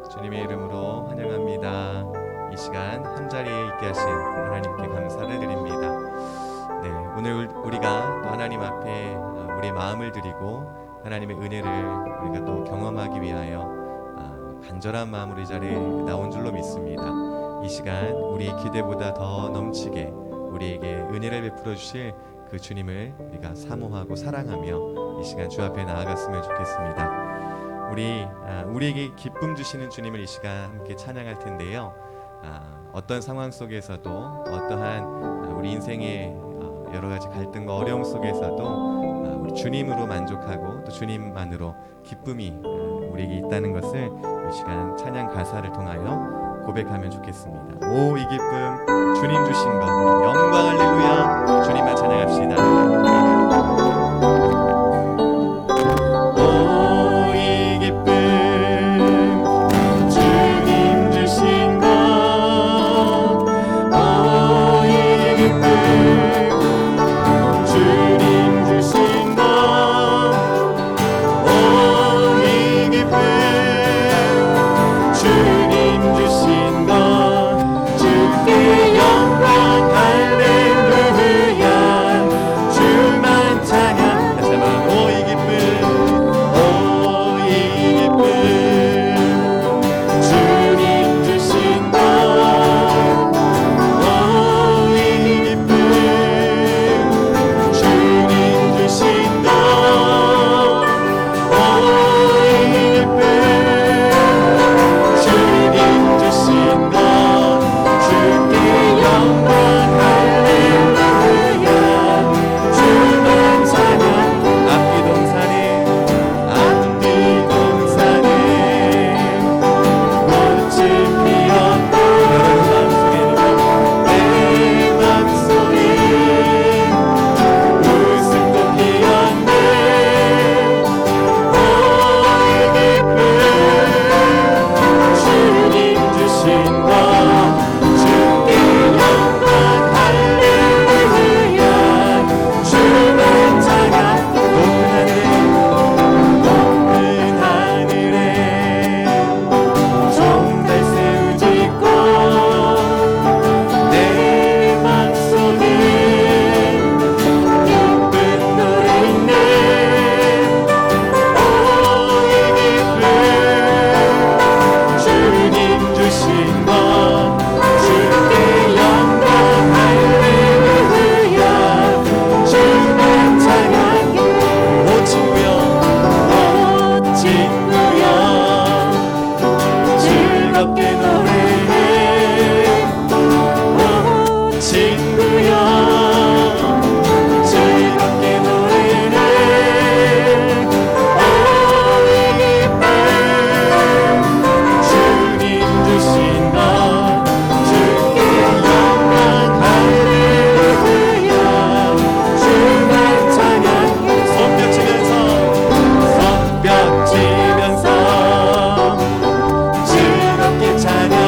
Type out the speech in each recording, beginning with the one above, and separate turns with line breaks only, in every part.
주님의 이름으로 환영합니다. 이 시간 한자리에 있게 하신 하나님께 감사를 드립니다. 네, 오늘 우리가 또 하나님 앞에 우리의 마음을 드리고 하나님의 은혜를 우리가 또 경험하기 위하여 간절한 마음으로 이 자리에 나온 줄로 믿습니다. 이 시간 우리의 기대보다 더 넘치게 우리에게 은혜를 베풀어 주실 그 주님을 우리가 사모하고 사랑하며 이 시간 주 앞에 나아갔으면 좋겠습니다. 우리에게 기쁨 주시는 주님을 이 시간 함께 찬양할 텐데요. 어떤 상황 속에서도 어떠한 우리 인생의 여러 가지 갈등과 어려움 속에서도 우리 주님으로 만족하고 또 주님만으로 기쁨이 우리에게 있다는 것을 이 시간 찬양 가사를 통하여 고백하면 좋겠습니다. 오, 이 기쁨 주님 주신 것 영광 할렐루야. 주님만 찬양합시다. 찬양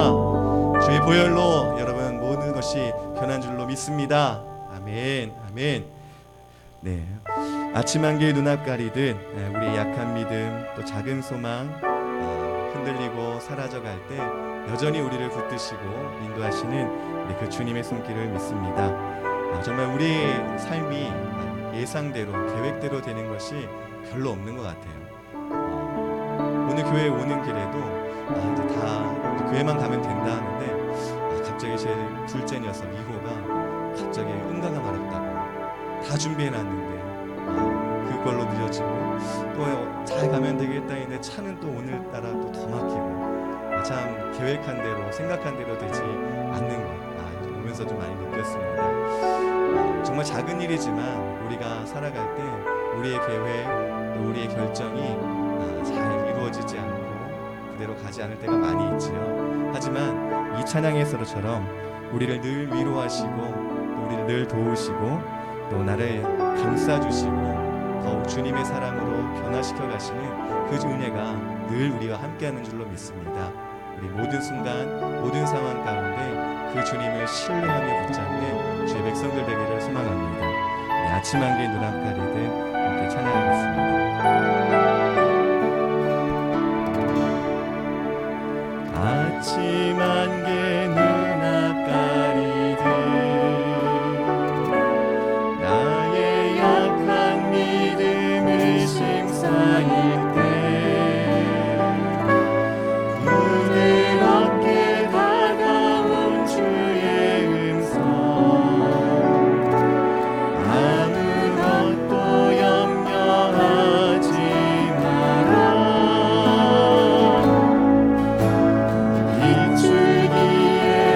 믿습니다. 주의 보혈로 여러분 모든 것이 변한 줄로 믿습니다. 아멘. 아멘. 네, 아침 한길 눈앞 가리듯 우리의 약한 믿음 또 작은 소망 흔들리고 사라져갈 때 여전히 우리를 붙드시고 인도하시는 우리 그 주님의 손길을 믿습니다. 정말 우리 삶이 예상대로 계획대로 되는 것이 별로 없는 것 같아요. 오늘 교회에 오는 길에도 이제 다 교회만 가면 된다 하는데 갑자기 제 둘째 녀석 이호가 갑자기 응가가 마렵다고 다 준비해놨는데 그걸로 늦어지고 또 잘 가면 되겠다 했는데 차는 또 오늘따라 또 더 막히고 참 계획한 대로 생각한 대로 되지 않는 것 보면서 좀 많이 느꼈습니다. 정말 작은 일이지만 우리가 살아갈 때 우리의 계획 또 우리의 결정이 잘 이루어지지 않고 그대로 가지 않을 때가 많이 있지요. 하지만 이 찬양에서처럼 우리를 늘 위로하시고 또 우리를 늘 도우시고 또 나를 감싸주시고 더욱 주님의 사랑으로 변화시켜 가시는 그 은혜가 늘 우리와 함께하는 줄로 믿습니다. 우리 모든 순간 모든 상황 가운데 그 주님을 신뢰하며 붙잡는 주의 백성들 되기를 소망합니다. 네, 아침 한길 눈앞 가리듯 함께 찬양하겠습니다. 아침 한길 눈앞 가리듯 나의 약한 믿음을 심사일 때 부드럽게 다가온 주의 음성 아무것도 염려하지 마라. 비추기에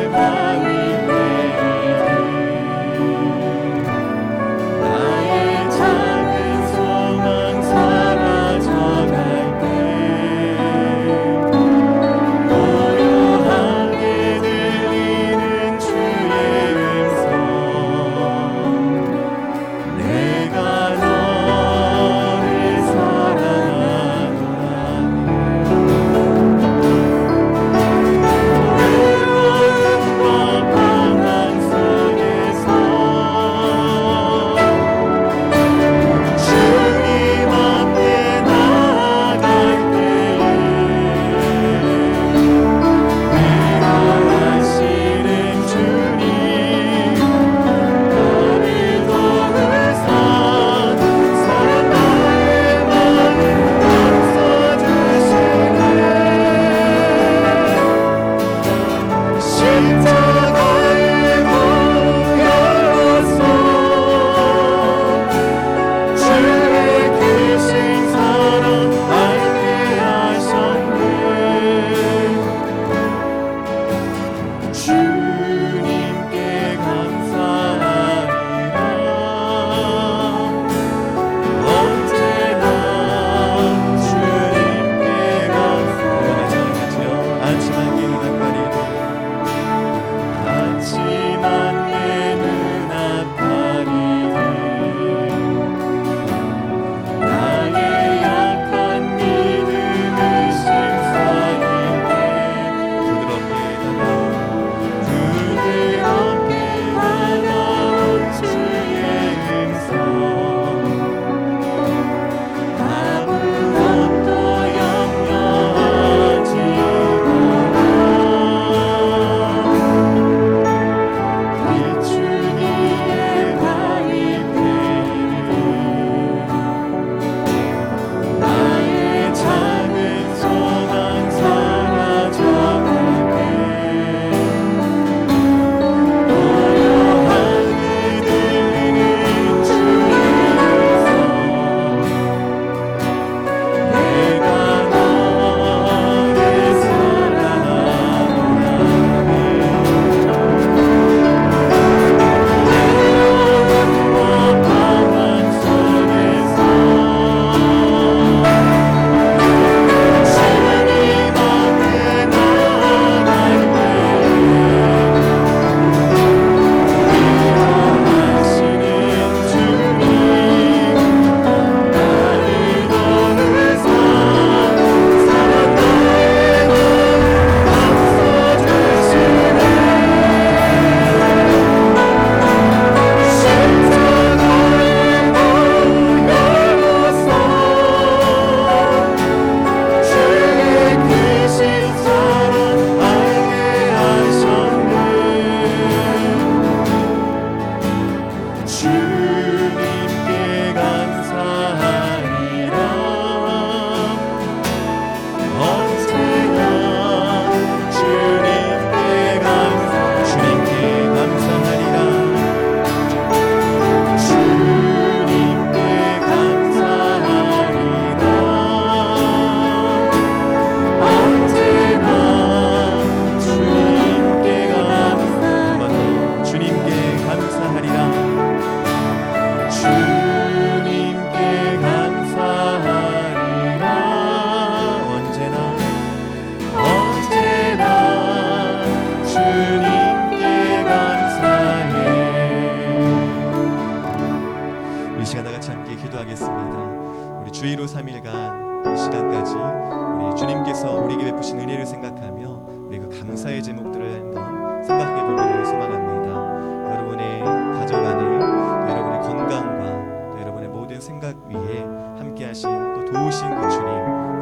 주의로 3일간 이 시간까지 우리 주님께서 우리에게 베푸신 은혜를 생각하며 우리 그 감사의 제목들을 한번 생각해 보기를 소망합니다. 여러분의 가정 안에 또 여러분의 건강과 또 여러분의 모든 생각 위에 함께 하신 또 도우신 그 주님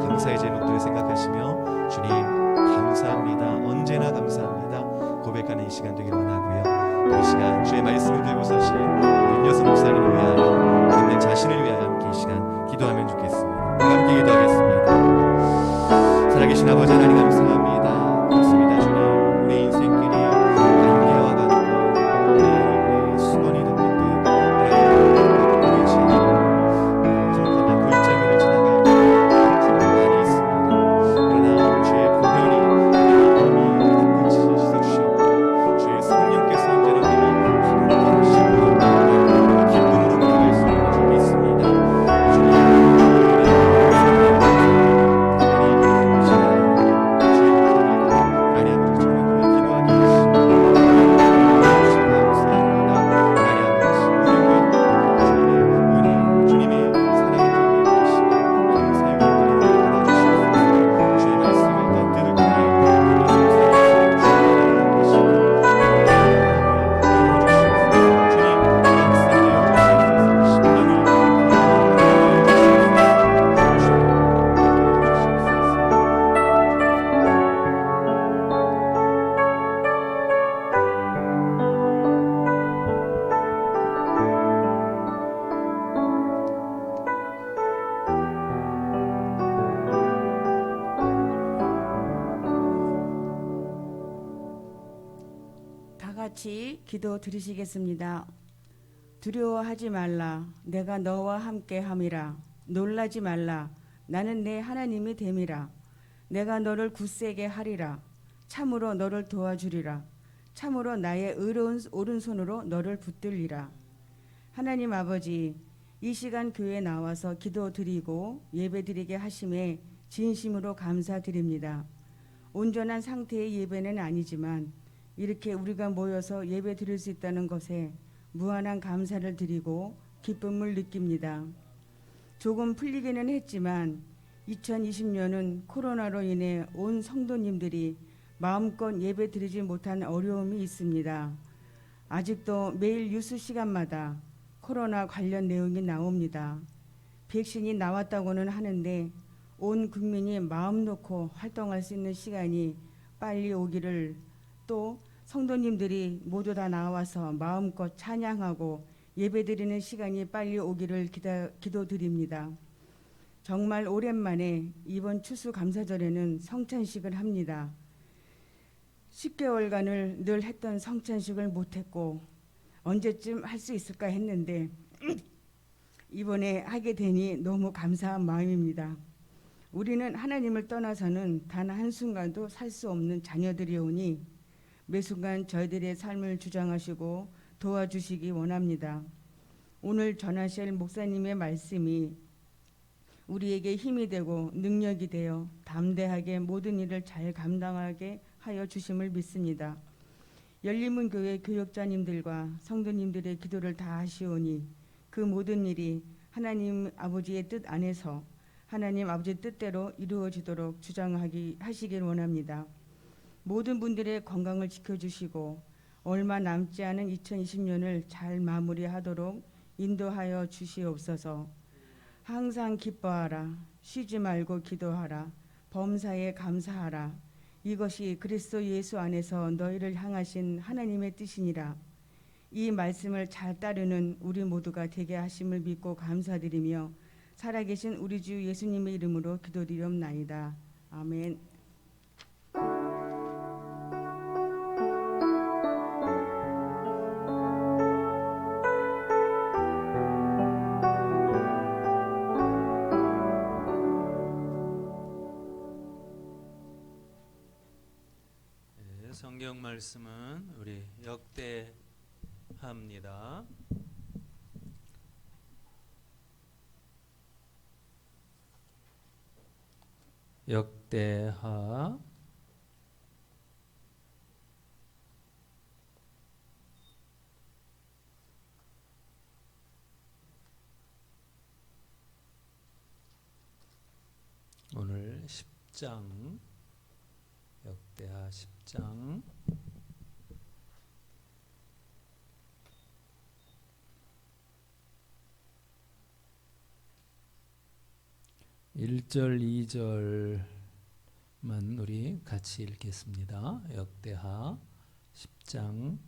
감사의 제목들을 생각하시며 주님 감사합니다. 언제나 감사합니다. 고백하는 이 시간 되기를 원하고요. 또 이 시간 주의 말씀을 들고 서신 우리 윤여성 목사님을 위하여 우리 자신을 위하여 함께 이 시간 기도하면 좋겠습니다. 함께 기도하겠습니다. 살아계신 아버지 하나님 감사합니다. 그렇습니다. 주님 우리 인생길이 안개와 같고 우리 수건이 덮인 듯 보이지 않는 적합한 골짜기를 지나갈 때 많이 있습니다. 그러나 주의 보혈이 우리 깨끗이 씻어주셨고 주의 성령께서 언제나 우리를 함께 하시고 기쁨으로 걸어갈 수 있는 줄 믿습니다. 주님
같이 기도 드리시겠습니다. 두려워하지 말라. 내가 너와 함께 함이라. 놀라지 말라. 나는 내 하나님이 됨이라. 내가 너를 굳세게 하리라. 참으로 너를 도와주리라. 참으로 나의 의로운 오른손으로 너를 붙들리라. 하나님 아버지, 이 시간 교회에 나와서 기도 드리고 예배 드리게 하심에 진심으로 감사드립니다. 온전한 상태의 예배는 아니지만 이렇게 우리가 모여서 예배 드릴 수 있다는 것에 무한한 감사를 드리고 기쁨을 느낍니다. 조금 풀리기는 했지만 2020년은 코로나로 인해 온 성도님들이 마음껏 예배 드리지 못한 어려움이 있습니다. 아직도 매일 뉴스 시간마다 코로나 관련 내용이 나옵니다. 백신이 나왔다고는 하는데 온 국민이 마음 놓고 활동할 수 있는 시간이 빨리 오기를, 또 성도님들이 모두 다 나와서 마음껏 찬양하고 예배드리는 시간이 빨리 오기를 기도드립니다. 정말 오랜만에 이번 추수감사절에는 성찬식을 합니다. 10개월간을 늘 했던 성찬식을 못했고 언제쯤 할 수 있을까 했는데 이번에 하게 되니 너무 감사한 마음입니다. 우리는 하나님을 떠나서는 단 한순간도 살 수 없는 자녀들이오니 매순간 저희들의 삶을 주장하시고 도와주시기 원합니다. 오늘 전하실 목사님의 말씀이 우리에게 힘이 되고 능력이 되어 담대하게 모든 일을 잘 감당하게 하여 주심을 믿습니다. 열림문 교회 교역자님들과 성도님들의 기도를 다 하시오니 그 모든 일이 하나님 아버지의 뜻 안에서 하나님 아버지의 뜻대로 이루어지도록 하시길 원합니다. 모든 분들의 건강을 지켜주시고 얼마 남지 않은 2020년을 잘 마무리하도록 인도하여 주시옵소서. 항상 기뻐하라. 쉬지 말고 기도하라. 범사에 감사하라. 이것이 그리스도 예수 안에서 너희를 향하신 하나님의 뜻이니라. 이 말씀을 잘 따르는 우리 모두가 되게 하심을 믿고 감사드리며 살아계신 우리 주 예수님의 이름으로 기도드리옵나이다. 아멘.
성경 말씀은 우리 역대하입니다. 역대하 10장 역대하 10장 1절 2절만 우리 같이 읽겠습니다. 역대하 10장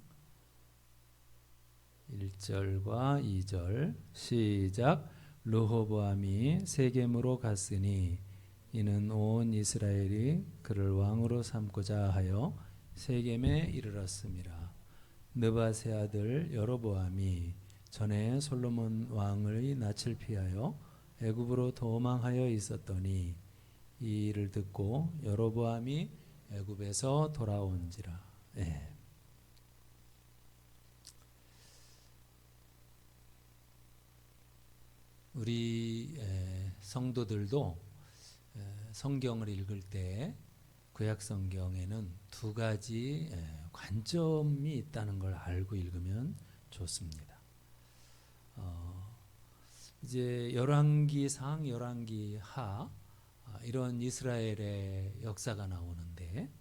1절과 2절 시작. 르호보암이 세겜으로 갔으니 이는 온 이스라엘이 그를 왕으로 삼고자 하여 세겜에 이르렀습니다. 느밧의 아들 여로보암이 전에 솔로몬 왕의 낯을 피하여 애굽으로 도망하여 있었더니 이 일을 듣고 여로보암이 애굽에서 돌아온지라. 예. 우리 성도들도 성경을 읽을 때 구약 성경에는 두 가지 관점이 있다는 걸 알고 읽으면 좋습니다. 이제 열왕기상, 열왕기하 이런 이스라엘의 역사가 나오는데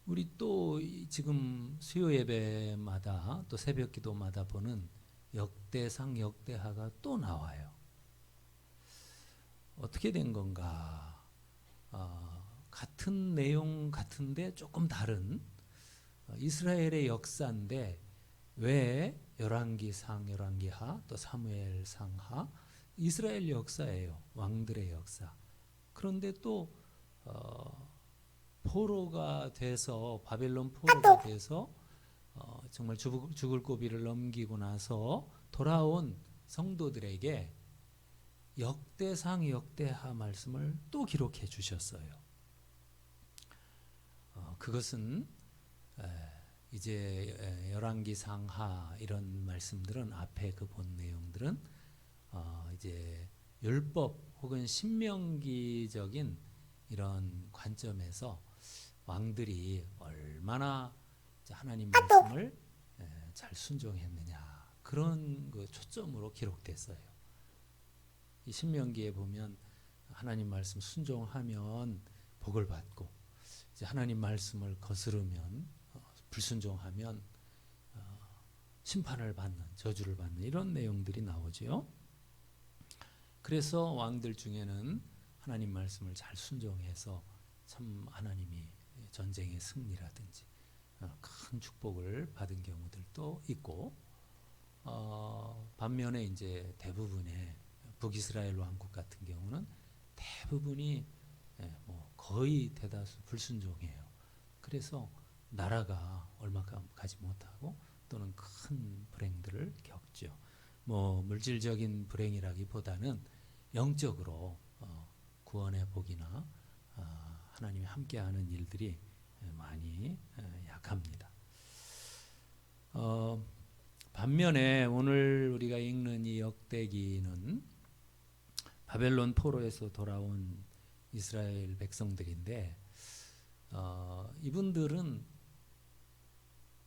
우리 또 지금 수요 예배마다 또 새벽 기도마다 보는 역대상, 역대하가 또 나와요. 어떻게 된 건가? 같은 내용 같은데 조금 다른 이스라엘의 역사인데 왜 열왕기상, 열왕기하, 또 사무엘상하 이스라엘 역사예요. 왕들의 역사. 그런데 또 포로가 돼서 바벨론 포로가 돼서 정말 죽을 고비를 넘기고 나서 돌아온 성도들에게 역대상, 역대하 말씀을 또 기록해 주셨어요. 그것은 이제 열왕기상하 이런 말씀들은 앞에 그 본 내용들은 이제 율법 혹은 신명기적인 이런 관점에서 왕들이 얼마나 하나님 말씀을 잘 순종했느냐 그런 그 초점으로 기록됐어요. 이 신명기에 보면 하나님 말씀 순종하면 복을 받고 이제 하나님 말씀을 거스르면 불순종하면 심판을 받는 저주를 받는 이런 내용들이 나오죠. 그래서 왕들 중에는 하나님 말씀을 잘 순종해서 참 하나님이 전쟁의 승리라든지 큰 축복을 받은 경우들도 있고 반면에 이제 대부분의 북이스라엘 왕국 같은 경우는 대부분이 뭐 거의 대다수 불순종해요. 그래서 나라가 얼마 가지 못하고 또는 큰 불행들을 겪죠. 뭐 물질적인 불행이라기보다는 영적으로 구원의 복이나 하나님이 함께하는 일들이 많이 약합니다. 반면에 오늘 우리가 읽는 이 역대기는 바벨론 포로에서 돌아온 이스라엘 백성들인데 이분들은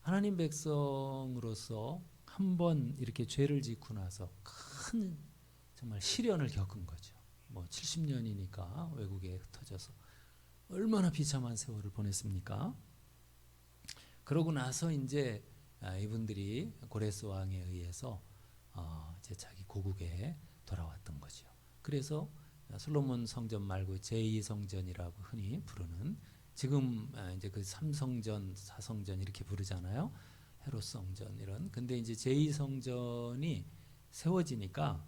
하나님 백성으로서 한번 이렇게 죄를 짓고 나서 큰 정말 시련을 겪은 거죠. 뭐 70년이니까 외국에 흩어져서 얼마나 비참한 세월을 보냈습니까? 그러고 나서 이제 이분들이 고레스 왕에 의해서 이제 자기 고국에 돌아왔던 거죠. 그래서 솔로몬 성전 말고 제2성전이라고 흔히 부르는 지금 이제 그 3성전, 4성전 이렇게 부르잖아요. 헤롯 성전 이런. 근데 이제 제2성전이 세워지니까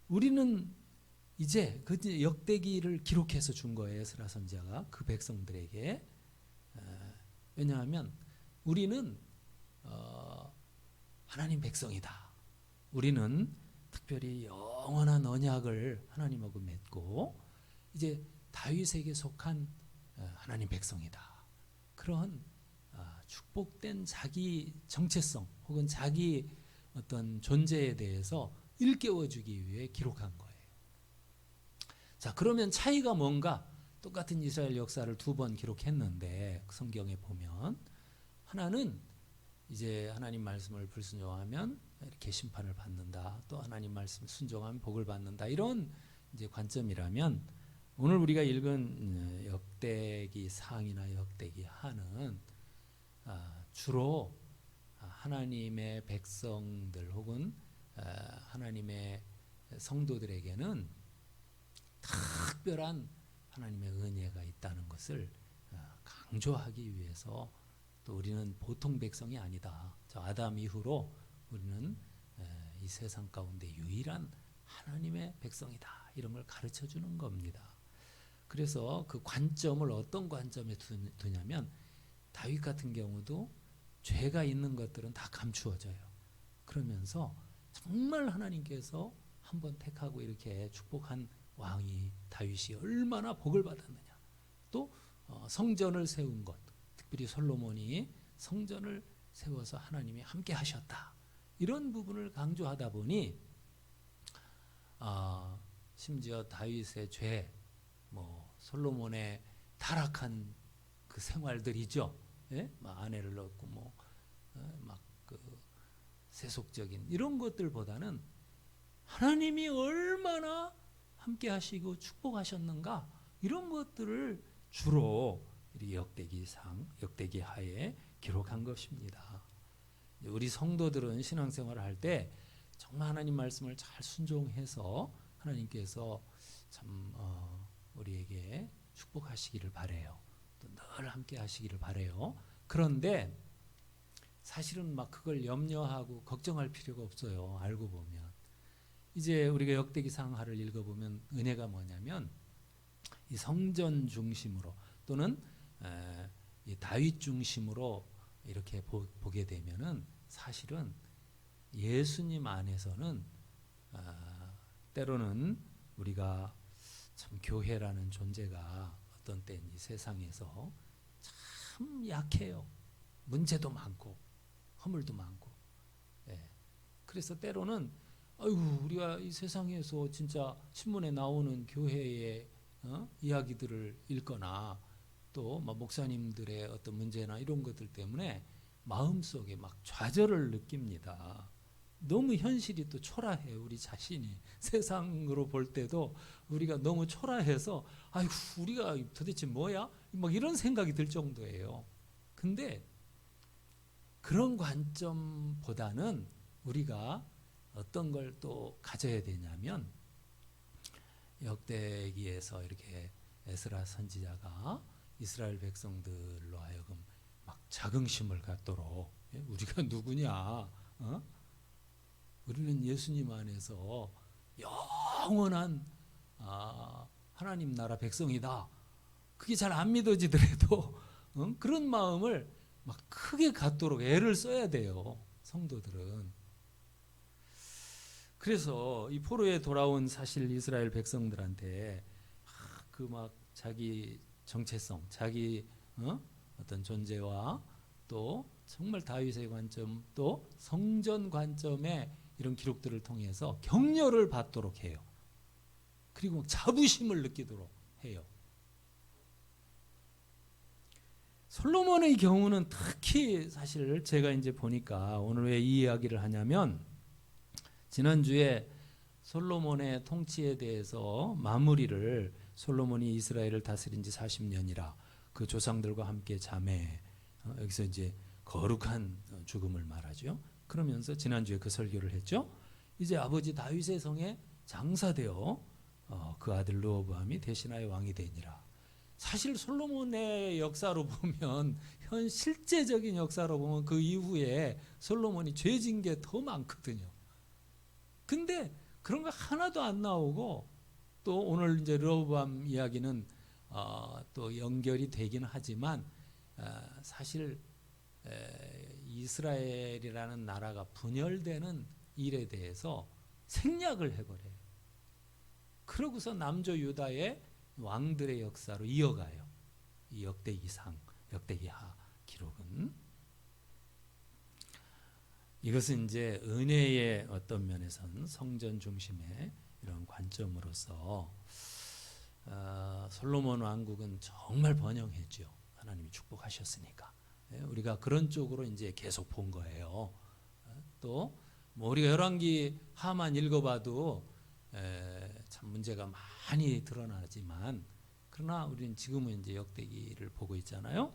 우리는 이제 그 역대기를 기록해서 준 거예요. 에스라 선지자가 그 백성들에게. 왜냐하면 우리는 하나님 백성이다. 우리는 특별히 영원한 언약을 하나님하고 맺고 이제 다윗에게 속한 하나님 백성이다. 그런 축복된 자기 정체성 혹은 자기 어떤 존재에 대해서 일깨워주기 위해 기록한 거예요. 자, 그러면 차이가 뭔가? 똑같은 이스라엘 역사를 두 번 기록했는데 성경에 보면 하나는 이제 하나님 말씀을 불순종하면 이렇게 심판을 받는다. 또 하나님 말씀 순종하면 복을 받는다. 이런 이제 관점이라면 오늘 우리가 읽은 역대기 상이나 역대기 하는 주로 하나님의 백성들 혹은 하나님의 성도들에게는 특별한 하나님의 은혜가 있다는 것을 강조하기 위해서, 또 우리는 보통 백성이 아니다. 저 아담 이후로 우리는 이 세상 가운데 유일한 하나님의 백성이다. 이런 걸 가르쳐 주는 겁니다. 그래서 그 관점을 어떤 관점에 두냐면, 다윗 같은 경우도 죄가 있는 것들은 다 감추어져요. 그러면서 정말 하나님께서 한번 택하고 이렇게 축복한 왕이 다윗이 얼마나 복을 받았느냐. 또 성전을 세운 것, 특별히 솔로몬이 성전을 세워서 하나님이 함께 하셨다. 이런 부분을 강조하다 보니 심지어 다윗의 죄, 솔로몬의 타락한 그 생활들이죠. 예? 아내를 얻고 그 세속적인 이런 것들보다는 하나님이 얼마나 함께 하시고 축복하셨는가, 이런 것들을 주로 역대기상, 역대기하에 기록한 것입니다. 우리 성도들은 신앙생활을 할 때 정말 하나님 말씀을 잘 순종해서 하나님께서 참 우리에게 축복하시기를 바래요. 또 늘 함께 하시기를 바래요. 그런데 사실은 그걸 염려하고 걱정할 필요가 없어요. 알고 보면 이제 우리가 역대기상하를 읽어보면 은혜가 뭐냐면, 이 성전 중심으로 또는 이 다윗 중심으로 이렇게 보게 되면은 사실은 예수님 안에서는 때로는 우리가 참 교회라는 존재가 어떤 때는 이 세상에서 참 약해요. 문제도 많고 허물도 많고. 그래서 때로는 우리가 이 세상에서 진짜 신문에 나오는 교회의 이야기들을 읽거나 또 목사님들의 어떤 문제나 이런 것들 때문에 마음속에 좌절을 느낍니다. 너무 현실이 또 초라해요. 우리 자신이 세상으로 볼 때도 우리가 너무 초라해서 우리가 도대체 뭐야? 이런 생각이 들 정도예요. 근데 그런 관점보다는 우리가 어떤 걸 또 가져야 되냐면, 역대기에서 이렇게 에스라 선지자가 이스라엘 백성들로 하여금 자긍심을 갖도록, 우리가 누구냐? 우리는 예수님 안에서 영원한 하나님 나라 백성이다. 그게 잘 안 믿어지더라도 그런 마음을 크게 갖도록 애를 써야 돼요. 성도들은. 그래서 이 포로에 돌아온 사실 이스라엘 백성들한테 자기 정체성, 자기 어떤 존재와 또 정말 다윗의 관점, 또 성전 관점의 이런 기록들을 통해서 격려를 받도록 해요. 그리고 자부심을 느끼도록 해요. 솔로몬의 경우는 특히 사실 제가 이제 보니까, 오늘 왜 이 이야기를 하냐면, 지난주에 솔로몬의 통치에 대해서 마무리를, 솔로몬이 이스라엘을 다스린 지 40년이라 그 조상들과 함께 잠에, 여기서 이제 거룩한 죽음을 말하죠. 그러면서 지난주에 그 설교를 했죠. 이제 아버지 다윗의 성에 장사되어 그 아들 르호보암이 대신하여 왕이 되니라. 사실 솔로몬의 역사로 보면, 실제적인 역사로 보면 그 이후에 솔로몬이 죄진 게 더 많거든요. 근데 그런 거 하나도 안 나오고, 또 오늘 이제 르호보암 이야기는 또 연결이 되긴 하지만 사실 이스라엘이라는 나라가 분열되는 일에 대해서 생략을 해버려요. 그러고서 남조 유다의 왕들의 역사로 이어가요. 이 역대기상, 역대기하 기록은. 이것은 이제 은혜의 어떤 면에서는 성전 중심의 이런 관점으로서 솔로몬 왕국은 정말 번영했죠. 하나님이 축복하셨으니까. 우리가 그런 쪽으로 이제 계속 본 거예요. 또 우리가 열왕기 하만 읽어봐도 참 문제가 많이 드러나지만 그러나 우리는 지금은 이제 역대기를 보고 있잖아요.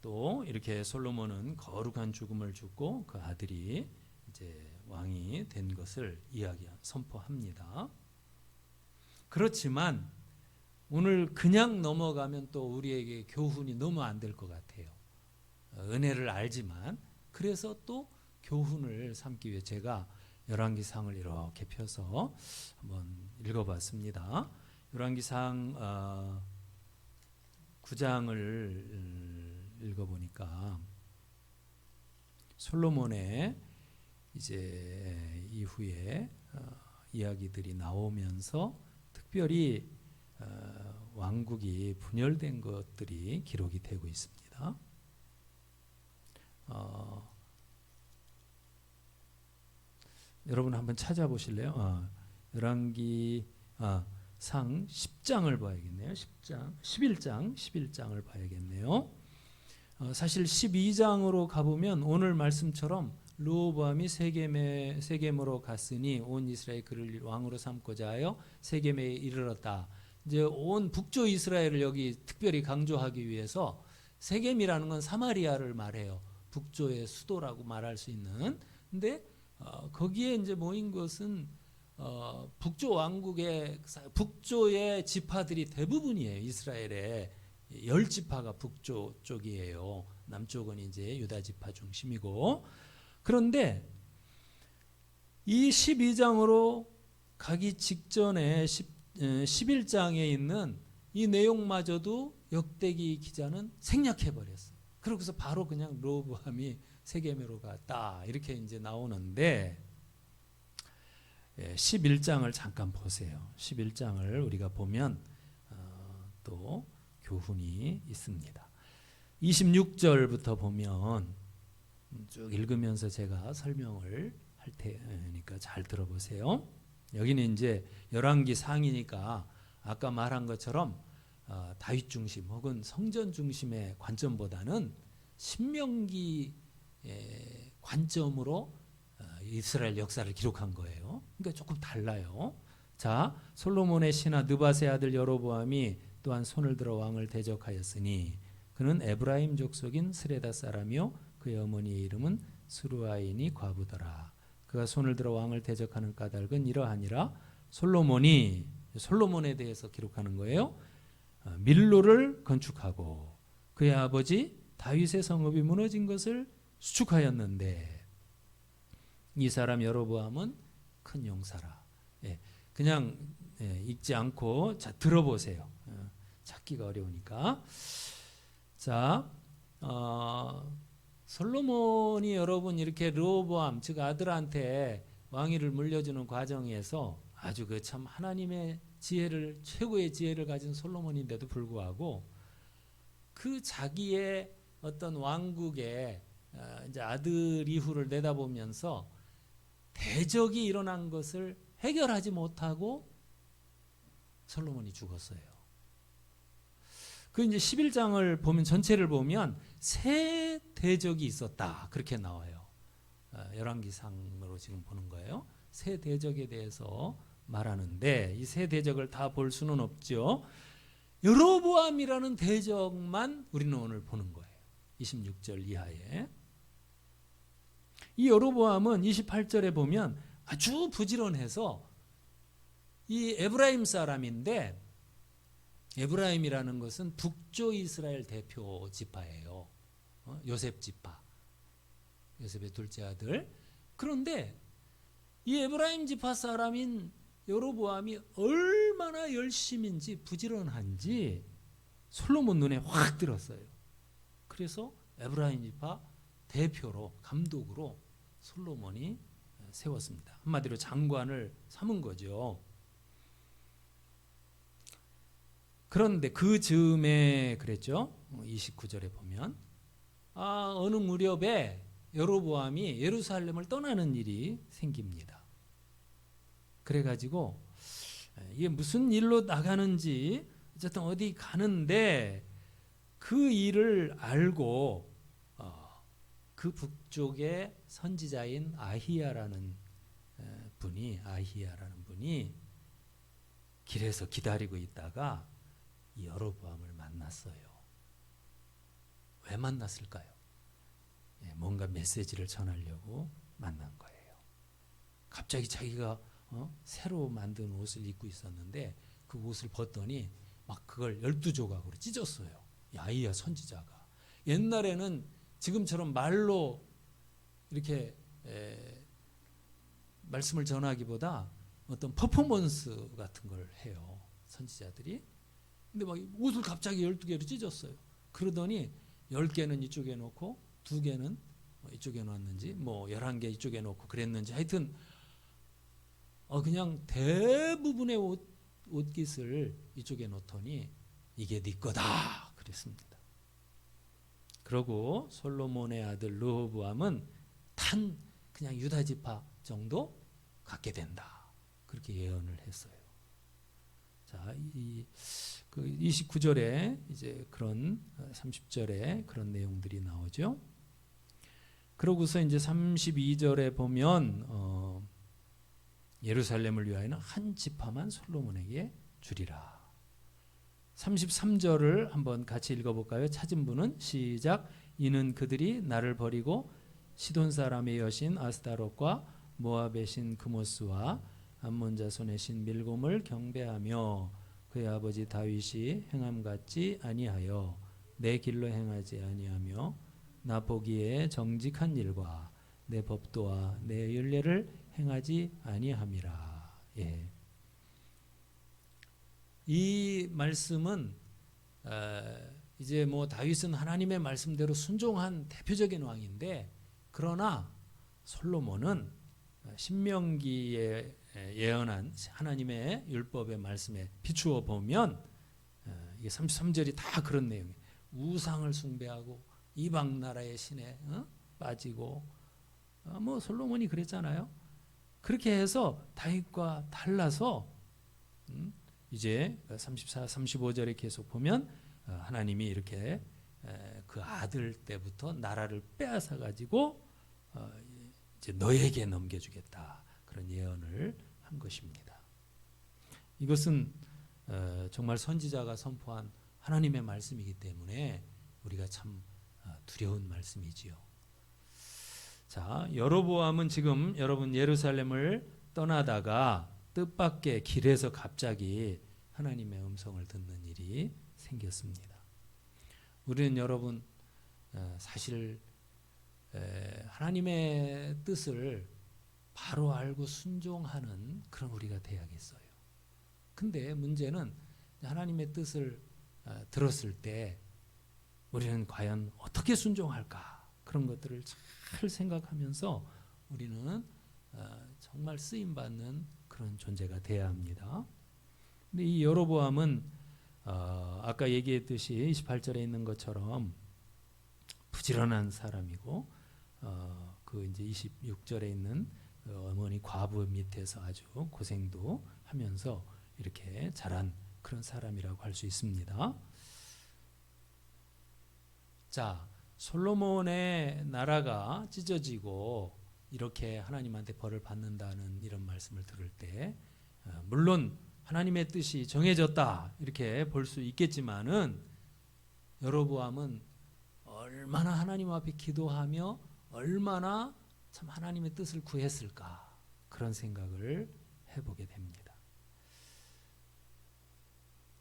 또 이렇게 솔로몬은 거룩한 죽음을 죽고 그 아들이 이제 왕이 된 것을 선포합니다. 그렇지만 오늘 그냥 넘어가면 또 우리에게 교훈이 너무 안 될 것 같아요. 은혜를 알지만 그래서 또 교훈을 삼기 위해 제가 열왕기상을 이렇게 펴서 한번 읽어봤습니다. 열왕기상 9장을 읽어보니까 솔로몬의 이제 이후에 이야기들이 나오면서 특별히 왕국이 분열된 것들이 기록이 되고 있습니다. 여러분 한번 찾아보실래요? 열왕기 상 10장을 봐야겠네요. 11장을 봐야겠네요. 사실 12장으로 가보면 오늘 말씀처럼 르호보암이 세겜으로 갔으니 온 이스라엘 그를 왕으로 삼고자 하여 세겜에 이르렀다. 이제 온 북조 이스라엘을 여기 특별히 강조하기 위해서 세겜이라는 건 사마리아를 말해요. 북조의 수도라고 말할 수 있는. 근데 거기에 이제 모인 것은 북조 왕국의 북조의 지파들이 대부분이에요. 이스라엘의 10지파가 북조 쪽이에요. 남쪽은 이제 유다 지파 중심이고. 그런데 이 12장으로 가기 직전에 11장에 있는 이 내용마저도 역대기 기자는 생략해 버렸어요. 그러고서 바로 그냥 르호보암이 세겜으로 갔다 이렇게 이제 나오는데 11장을 잠깐 보세요. 11장을 우리가 보면 또 교훈이 있습니다. 26절부터 보면 쭉 읽으면서 제가 설명을 할 테니까 잘 들어보세요. 여기는 이제 열왕기 상이니까 아까 말한 것처럼 다윗 중심 혹은 성전 중심의 관점보다는 신명기 관점으로 이스라엘 역사를 기록한 거예요. 그러니까 조금 달라요. 자, 솔로몬의 신하 느밧의 아들 여로보암이 또한 손을 들어 왕을 대적하였으니 그는 에브라임 족속인 스레다 사람이요 그의 어머니의 이름은 스루아인이 과부더라. 그가 손을 들어 왕을 대적하는 까닭은 이러하니라. 솔로몬에 대해서 기록하는 거예요. 밀로를 건축하고 그의 아버지 다윗의 성읍이 무너진 것을 수축하였는데 이 사람 여로보암은 큰 용사라. 그냥 읽지 않고 자 들어보세요. 찾기가 어려우니까. 자, 솔로몬이 여러분 이렇게 르호보암 즉 아들한테 왕위를 물려주는 과정에서 아주 그 참 하나님의 지혜를 최고의 지혜를 가진 솔로몬인데도 불구하고 그 자기의 어떤 왕국의 이제 아들 이후를 내다보면서 대적이 일어난 것을 해결하지 못하고 솔로몬이 죽었어요. 그 이제 11장을 보면 전체를 보면 세 대적이 있었다 그렇게 나와요. 열왕기상으로 지금 보는 거예요. 세 대적에 대해서 말하는데 이 세 대적을 다 볼 수는 없죠. 여로보암이라는 대적만 우리는 오늘 보는 거예요. 26절 이하에. 이 여로보암은 28절에 보면 아주 부지런해서 이 에브라임 사람인데 에브라임이라는 것은 북조 이스라엘 대표 지파예요. 요셉 지파. 요셉의 둘째 아들. 그런데 이 에브라임 지파 사람인 여로보암이 얼마나 열심인지 부지런한지 솔로몬 눈에 확 들었어요. 그래서 에브라임 지파 대표로 감독으로 솔로몬이 세웠습니다. 한마디로 장관을 삼은 거죠. 그런데 그 즈음에 그랬죠. 29절에 보면 어느 무렵에 여로보암이 예루살렘을 떠나는 일이 생깁니다. 그래가지고 이게 무슨 일로 나가는지 어쨌든 어디 가는데 그 일을 알고 그 북쪽의 선지자인 아히야라는 분이 아히야라는 분이 길에서 기다리고 있다가 이 여로보암을 만났어요. 왜 만났을까요? 뭔가 메시지를 전하려고 만난 거예요. 갑자기 자기가 새로 만든 옷을 입고 있었는데 그 옷을 벗더니 막 그걸 12조각으로 찢었어요. 이 아히야 선지자가. 옛날에는 지금처럼 말로 이렇게 말씀을 전하기보다 어떤 퍼포먼스 같은 걸 해요. 선지자들이. 근데 막 옷을 갑자기 12개로 찢었어요. 그러더니 10개는 이쪽에 놓고 2개는 이쪽에 놨는지 11개 이쪽에 놓고 그랬는지 하여튼 그냥 대부분의 옷깃을 이쪽에 놓더니 이게 네 거다 그랬습니다. 그러고 솔로몬의 아들 르호보암은 그냥 유다 지파 정도 갖게 된다. 그렇게 예언을 했어요. 자, 그 29절에 이제 그런 30절에 그런 내용들이 나오죠. 그러고서 이제 32절에 보면 예루살렘을 위하여는 한 지파만 솔로몬에게 주리라. 33절을 한번 같이 읽어볼까요? 찾은 분은 시작. 이는 그들이 나를 버리고 시돈 사람의 여신 아스타롯과 모압의 신 그모스와 암몬 자손의 신 밀곰을 경배하며 그의 아버지 다윗이 행함 같지 아니하여 내 길로 행하지 아니하며 나 보기에 정직한 일과 내 법도와 내 율례를 행하지 아니함이라. 예. 이 말씀은 이제 다윗은 하나님의 말씀대로 순종한 대표적인 왕인데, 그러나 솔로몬은 신명기에 예언한 하나님의 율법의 말씀에 비추어 보면 이게 33절이 다 그런 내용이에요. 우상을 숭배하고 이방 나라의 신에 빠지고 솔로몬이 그랬잖아요. 그렇게 해서 다윗과 달라서 이제 34, 35절에 계속 보면 하나님이 이렇게 그 아들 때부터 나라를 빼앗아 가지고 이제 너에게 넘겨주겠다, 그런 예언을 한 것입니다. 이것은 정말 선지자가 선포한 하나님의 말씀이기 때문에 우리가 참 두려운 말씀이지요. 자, 여로보암은 지금 여러분 예루살렘을 떠나다가 뜻밖의 길에서 갑자기 하나님의 음성을 듣는 일이 생겼습니다. 우리는 여러분 사실 하나님의 뜻을 바로 알고 순종하는 그런 우리가 돼야겠어요. 근데 문제는 하나님의 뜻을 들었을 때 우리는 과연 어떻게 순종할까, 그런 것들을 잘 생각하면서 우리는 정말 쓰임받는 그런 존재가 돼야 합니다. 근데 이 여로보암은 아까 얘기했듯이 28절에 있는 것처럼 부지런한 사람이고 그 이제 26절에 있는 어머니 과부 밑에서 아주 고생도 하면서 이렇게 자란 그런 사람이라고 할 수 있습니다. 자, 솔로몬의 나라가 찢어지고 이렇게 하나님한테 벌을 받는다는 이런 말씀을 들을 때 물론 하나님의 뜻이 정해졌다 이렇게 볼 수 있겠지만은 여로보암은 얼마나 하나님 앞에 기도하며 얼마나 참 하나님의 뜻을 구했을까, 그런 생각을 해보게 됩니다.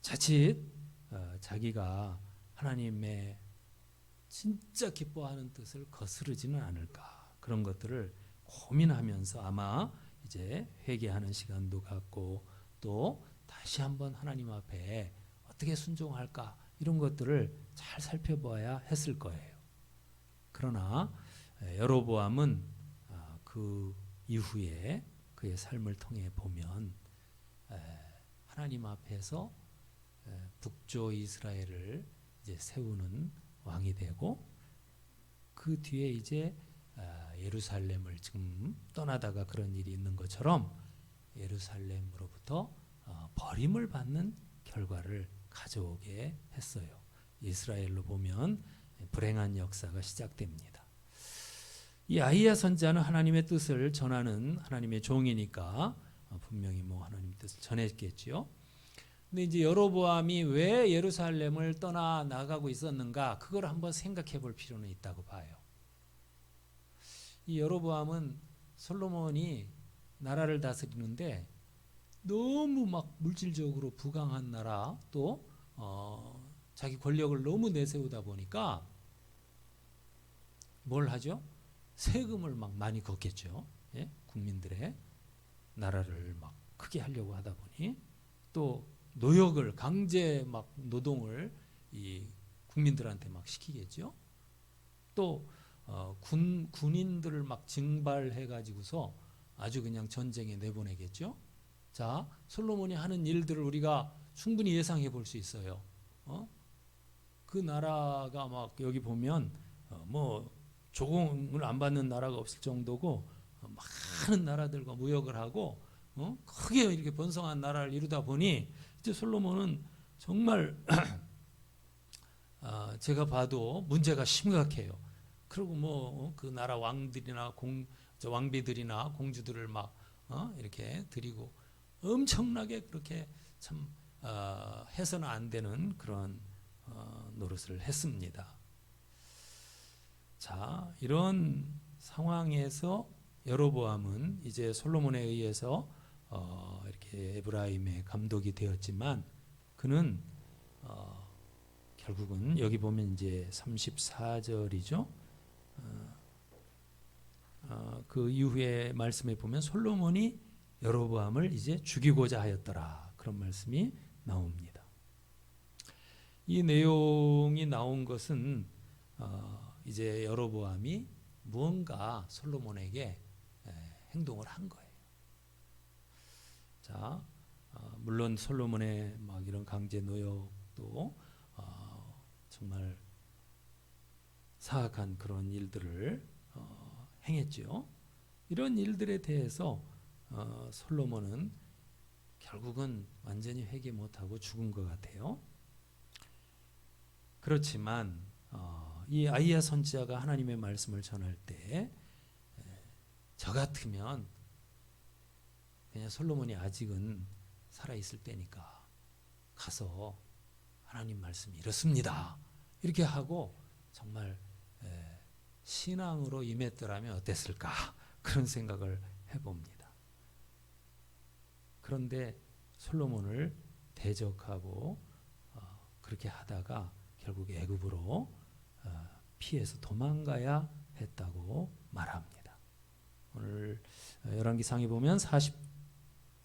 자칫 자기가 하나님의 진짜 기뻐하는 뜻을 거스르지는 않을까, 그런 것들을 고민하면서 아마 이제 회개하는 시간도 갖고 또 다시 한번 하나님 앞에 어떻게 순종할까, 이런 것들을 잘 살펴봐야 했을 거예요. 그러나 여로보암은 그 이후에 그의 삶을 통해 보면 하나님 앞에서 북조 이스라엘을 이제 세우는 왕이 되고, 그 뒤에 이제 예루살렘을 지금 떠나다가 그런 일이 있는 것처럼 예루살렘으로부터 버림을 받는 결과를 가져오게 했어요. 이스라엘로 보면 불행한 역사가 시작됩니다. 이 아히야 선지자는 하나님의 뜻을 전하는 하나님의 종이니까 분명히 뭐 하나님의 뜻을 전했겠지요. 근데 이제 여로보암이 왜 예루살렘을 떠나 나가고 있었는가, 그걸 한번 생각해 볼 필요는 있다고 봐요. 이 여로보암은 솔로몬이 나라를 다스리는데 너무 막 물질적으로 부강한 나라, 또 자기 권력을 너무 내세우다 보니까 뭘 하죠? 세금을 막 많이 걷겠죠. 예? 국민들의 나라를 막 크게 하려고 하다 보니, 또 노역을, 강제 막 노동을 이 국민들한테 막 시키겠죠. 또 군인들을 막 징발해 가지고서 아주 그냥 전쟁에 내보내겠죠. 자, 솔로몬이 하는 일들을 우리가 충분히 예상해 볼 수 있어요. 그 나라가 막 여기 보면 뭐 조공을 안 받는 나라가 없을 정도고, 많은 나라들과 무역을 하고 크게 이렇게 번성한 나라를 이루다 보니 이제 솔로몬은 정말 제가 봐도 문제가 심각해요. 그리고 뭐 그 나라 왕들이나 왕비들이나 공주들을 막 이렇게 드리고 엄청나게 그렇게 참 해서는 안 되는 그런 노릇을 했습니다. 자, 이런 상황에서 여로보암은 이제 솔로몬에 의해서 이렇게 에브라임의 감독이 되었지만, 그는 결국은 여기 보면 이제 34절이죠. 그 이후에 말씀에 보면 솔로몬이 여로보암을 이제 죽이고자 하였더라, 그런 말씀이 나옵니다. 이 내용이 나온 것은 이제 여로보암이 무언가 솔로몬에게 행동을 한 거예요. 자, 물론 솔로몬의 막 이런 강제 노역도 정말 사악한 그런 일들을 행했죠. 이런 일들에 대해서 솔로몬은 결국은 완전히 회개 못하고 죽은 것 같아요. 그렇지만 이 아히야 선지자가 하나님의 말씀을 전할 때 저 같으면 그냥 솔로몬이 아직은 살아있을 때니까 가서 하나님 말씀이 이렇습니다, 이렇게 하고 정말 신앙으로 임했더라면 어땠을까, 그런 생각을 해봅니다. 그런데 솔로몬을 대적하고 그렇게 하다가 결국 애굽으로 피해서 도망가야 했다고 말합니다. 오늘 열왕기상에 보면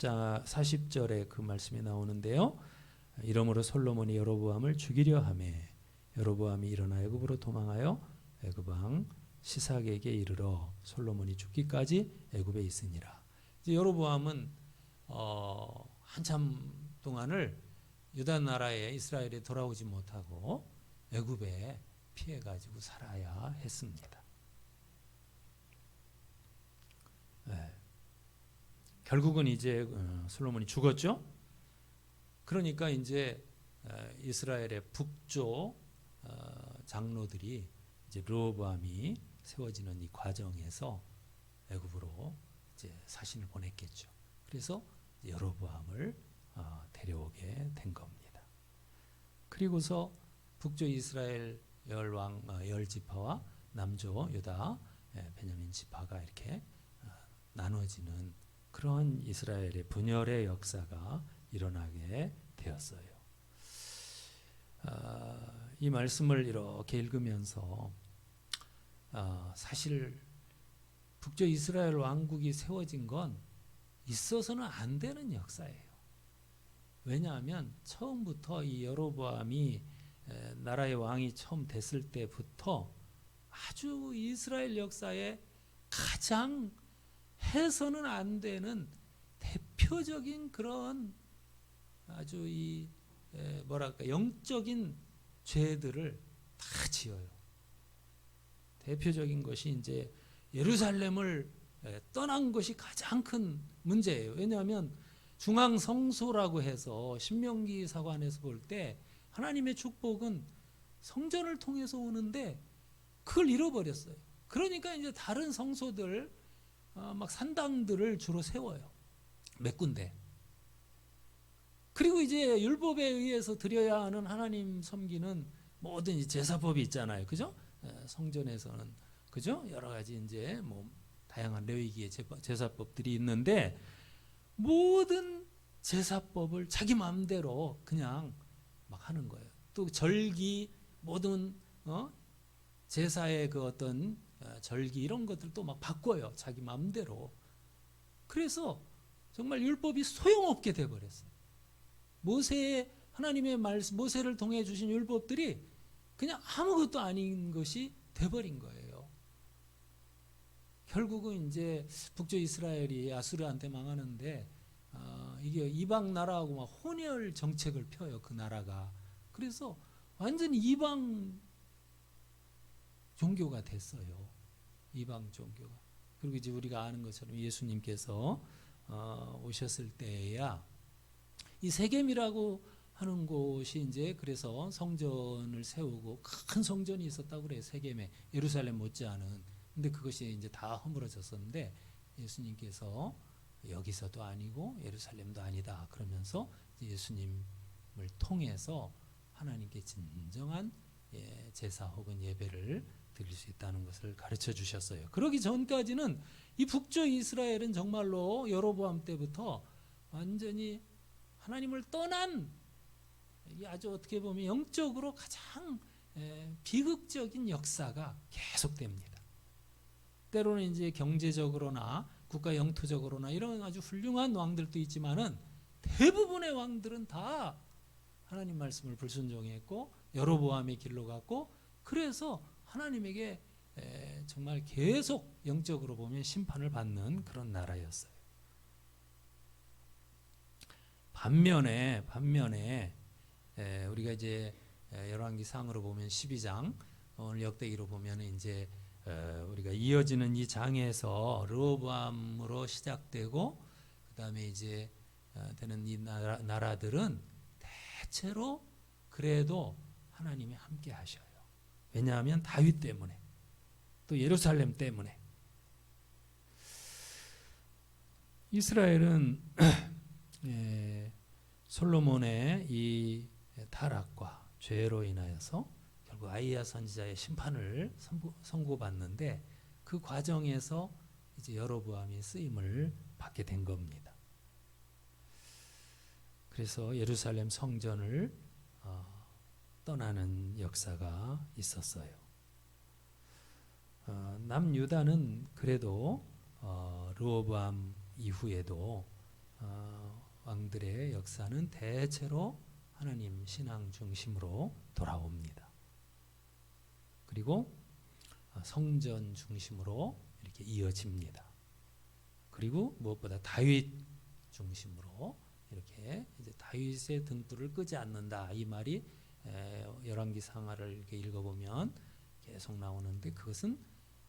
40절에 그 말씀이 나오는데요. 이러므로 솔로몬이 여로보암을 죽이려 하매 여로보암이 일어나 애굽으로 도망하여 애굽 왕 시삭에게 이르러 솔로몬이 죽기까지 애굽에 있으니라. 이제 여로보암은 한참 동안을 유다 나라에 이스라엘에 돌아오지 못하고 애굽에 피해 가지고 살아야 했습니다. 결국은 이제 솔로몬이 죽었죠. 그러니까 이제 이스라엘의 북쪽 장로들이 이제 르호보암이 세워지는 이 과정에서 애굽으로 이제 사신을 보냈겠죠. 그래서 여로보암을 데려오게 된 겁니다. 그리고서 북쪽 이스라엘 열 지파와 남쪽 유다 베냐민 지파가 이렇게 나눠지는 그런 이스라엘의 분열의 역사가 일어나게 되었어요. 이 말씀을 이렇게 읽으면서 사실 북쪽 이스라엘 왕국이 세워진 건 있어서는 안 되는 역사예요. 왜냐하면 처음부터 이 여로보암이 나라의 왕이 처음 됐을 때부터 아주 이스라엘 역사에 가장 해서는 안 되는 대표적인 그런 아주 이 뭐랄까 영적인 죄들을 다 지어요. 대표적인 것이 이제 예루살렘을 떠난 것이 가장 큰 문제예요. 왜냐하면 중앙 성소라고 해서 신명기 사관에서 볼 때 하나님의 축복은 성전을 통해서 오는데 그걸 잃어버렸어요. 그러니까 이제 다른 성소들 막 산당들을 주로 세워요. 몇 군데. 그리고 이제 율법에 의해서 드려야 하는 하나님 섬기는 모든 이 제사법이 있잖아요. 그죠? 성전에서는 그죠? 여러 가지 이제 뭐 다양한 레위기의 제사법들이 있는데 모든 제사법을 자기 마음대로 그냥 막 하는 거예요. 또 절기 모든 제사의 그 어떤 절기 이런 것들도 막 바꿔요. 자기 마음대로. 그래서 정말 율법이 소용없게 돼 버렸어요. 하나님의 말씀 모세를 통해 주신 율법들이 그냥 아무것도 아닌 것이 돼 버린 거예요. 결국은 이제 북조 이스라엘이 아수르한테 망하는데 이게 이방 나라하고 막 혼혈 정책을 펴요. 그 나라가. 그래서 완전히 이방 종교가 됐어요. 이방 종교가. 그리고 이제 우리가 아는 것처럼 예수님께서 오셨을 때야 이 세겜이라고 하는 곳이 이제 그래서 성전을 세우고 큰 성전이 있었다고 그래요. 세겜에 예루살렘 못지않은. 근데 그것이 이제 다 허물어졌었는데 예수님께서 여기서도 아니고 예루살렘도 아니다 그러면서 예수님을 통해서 하나님께 진정한 제사 혹은 예배를 드릴 수 있다는 것을 가르쳐 주셨어요. 그러기 전까지는 이 북조 이스라엘은 정말로 여로보암 때부터 완전히 하나님을 떠난 아주 어떻게 보면 영적으로 가장 비극적인 역사가 계속됩니다. 때로는 이제 경제적으로나 국가 영토적으로나 이런 아주 훌륭한 왕들도 있지만은 대부분의 왕들은 다 하나님 말씀을 불순종했고 여로보암의 길로 갔고 그래서 하나님에게 정말 계속 영적으로 보면 심판을 받는 그런 나라였어요. 반면에 우리가 이제 열왕기상으로 보면 12장 오늘 역대기로 보면 이제 우리가 이어지는 이 장에서 르호보암으로 시작되고 그다음에 이제 되는 이 나라들은 대체로 그래도 하나님이 함께 하셔요. 왜냐하면 다윗 때문에 또 예루살렘 때문에 이스라엘은 솔로몬의 이 타락과 죄로 인하여서 결국 아이야 선지자의 심판을 선고받는데 그 과정에서 이제 여로보암이 쓰임을 받게 된 겁니다. 그래서 예루살렘 성전을 떠나는 역사가 있었어요. 남유다는 그래도 르호보암 이후에도 왕들의 역사는 대체로 하나님 신앙 중심으로 돌아옵니다. 그리고 성전 중심으로 이렇게 이어집니다. 그리고 무엇보다 다윗 중심으로 이렇게 이제 다윗의 등불을 끄지 않는다 이 말이 열왕기 상하를 이렇게 읽어보면 계속 나오는데 그것은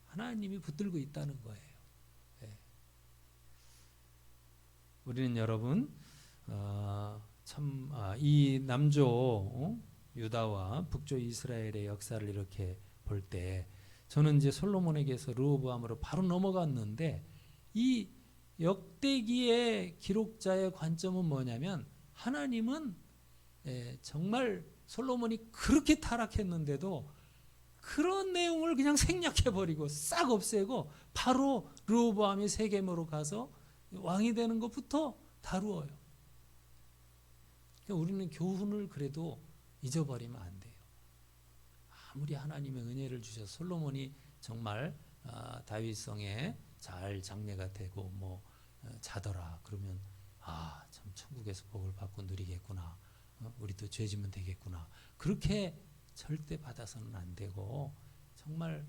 하나님이 붙들고 있다는 거예요. 우리는 여러분 이 남조 유다와 북조 이스라엘의 역사를 이렇게 볼 때 저는 이제 솔로몬에게서 르호보암으로 바로 넘어갔는데 이 역대기의 기록자의 관점은 뭐냐면 하나님은 정말 솔로몬이 그렇게 타락했는데도 그런 내용을 그냥 생략해버리고 싹 없애고 바로 르호보암이 세겜으로 가서 왕이 되는 것부터 다루어요. 그러니까 우리는 교훈을 그래도 잊어버리면 안 돼요. 아무리 하나님의 은혜를 주셔서 솔로몬이 정말 다윗성에 잘 장례가 되고 뭐 자더라 그러면 참 천국에서 복을 받고 누리겠구나. 우리도 죄지면 되겠구나. 그렇게 절대 받아서는 안 되고 정말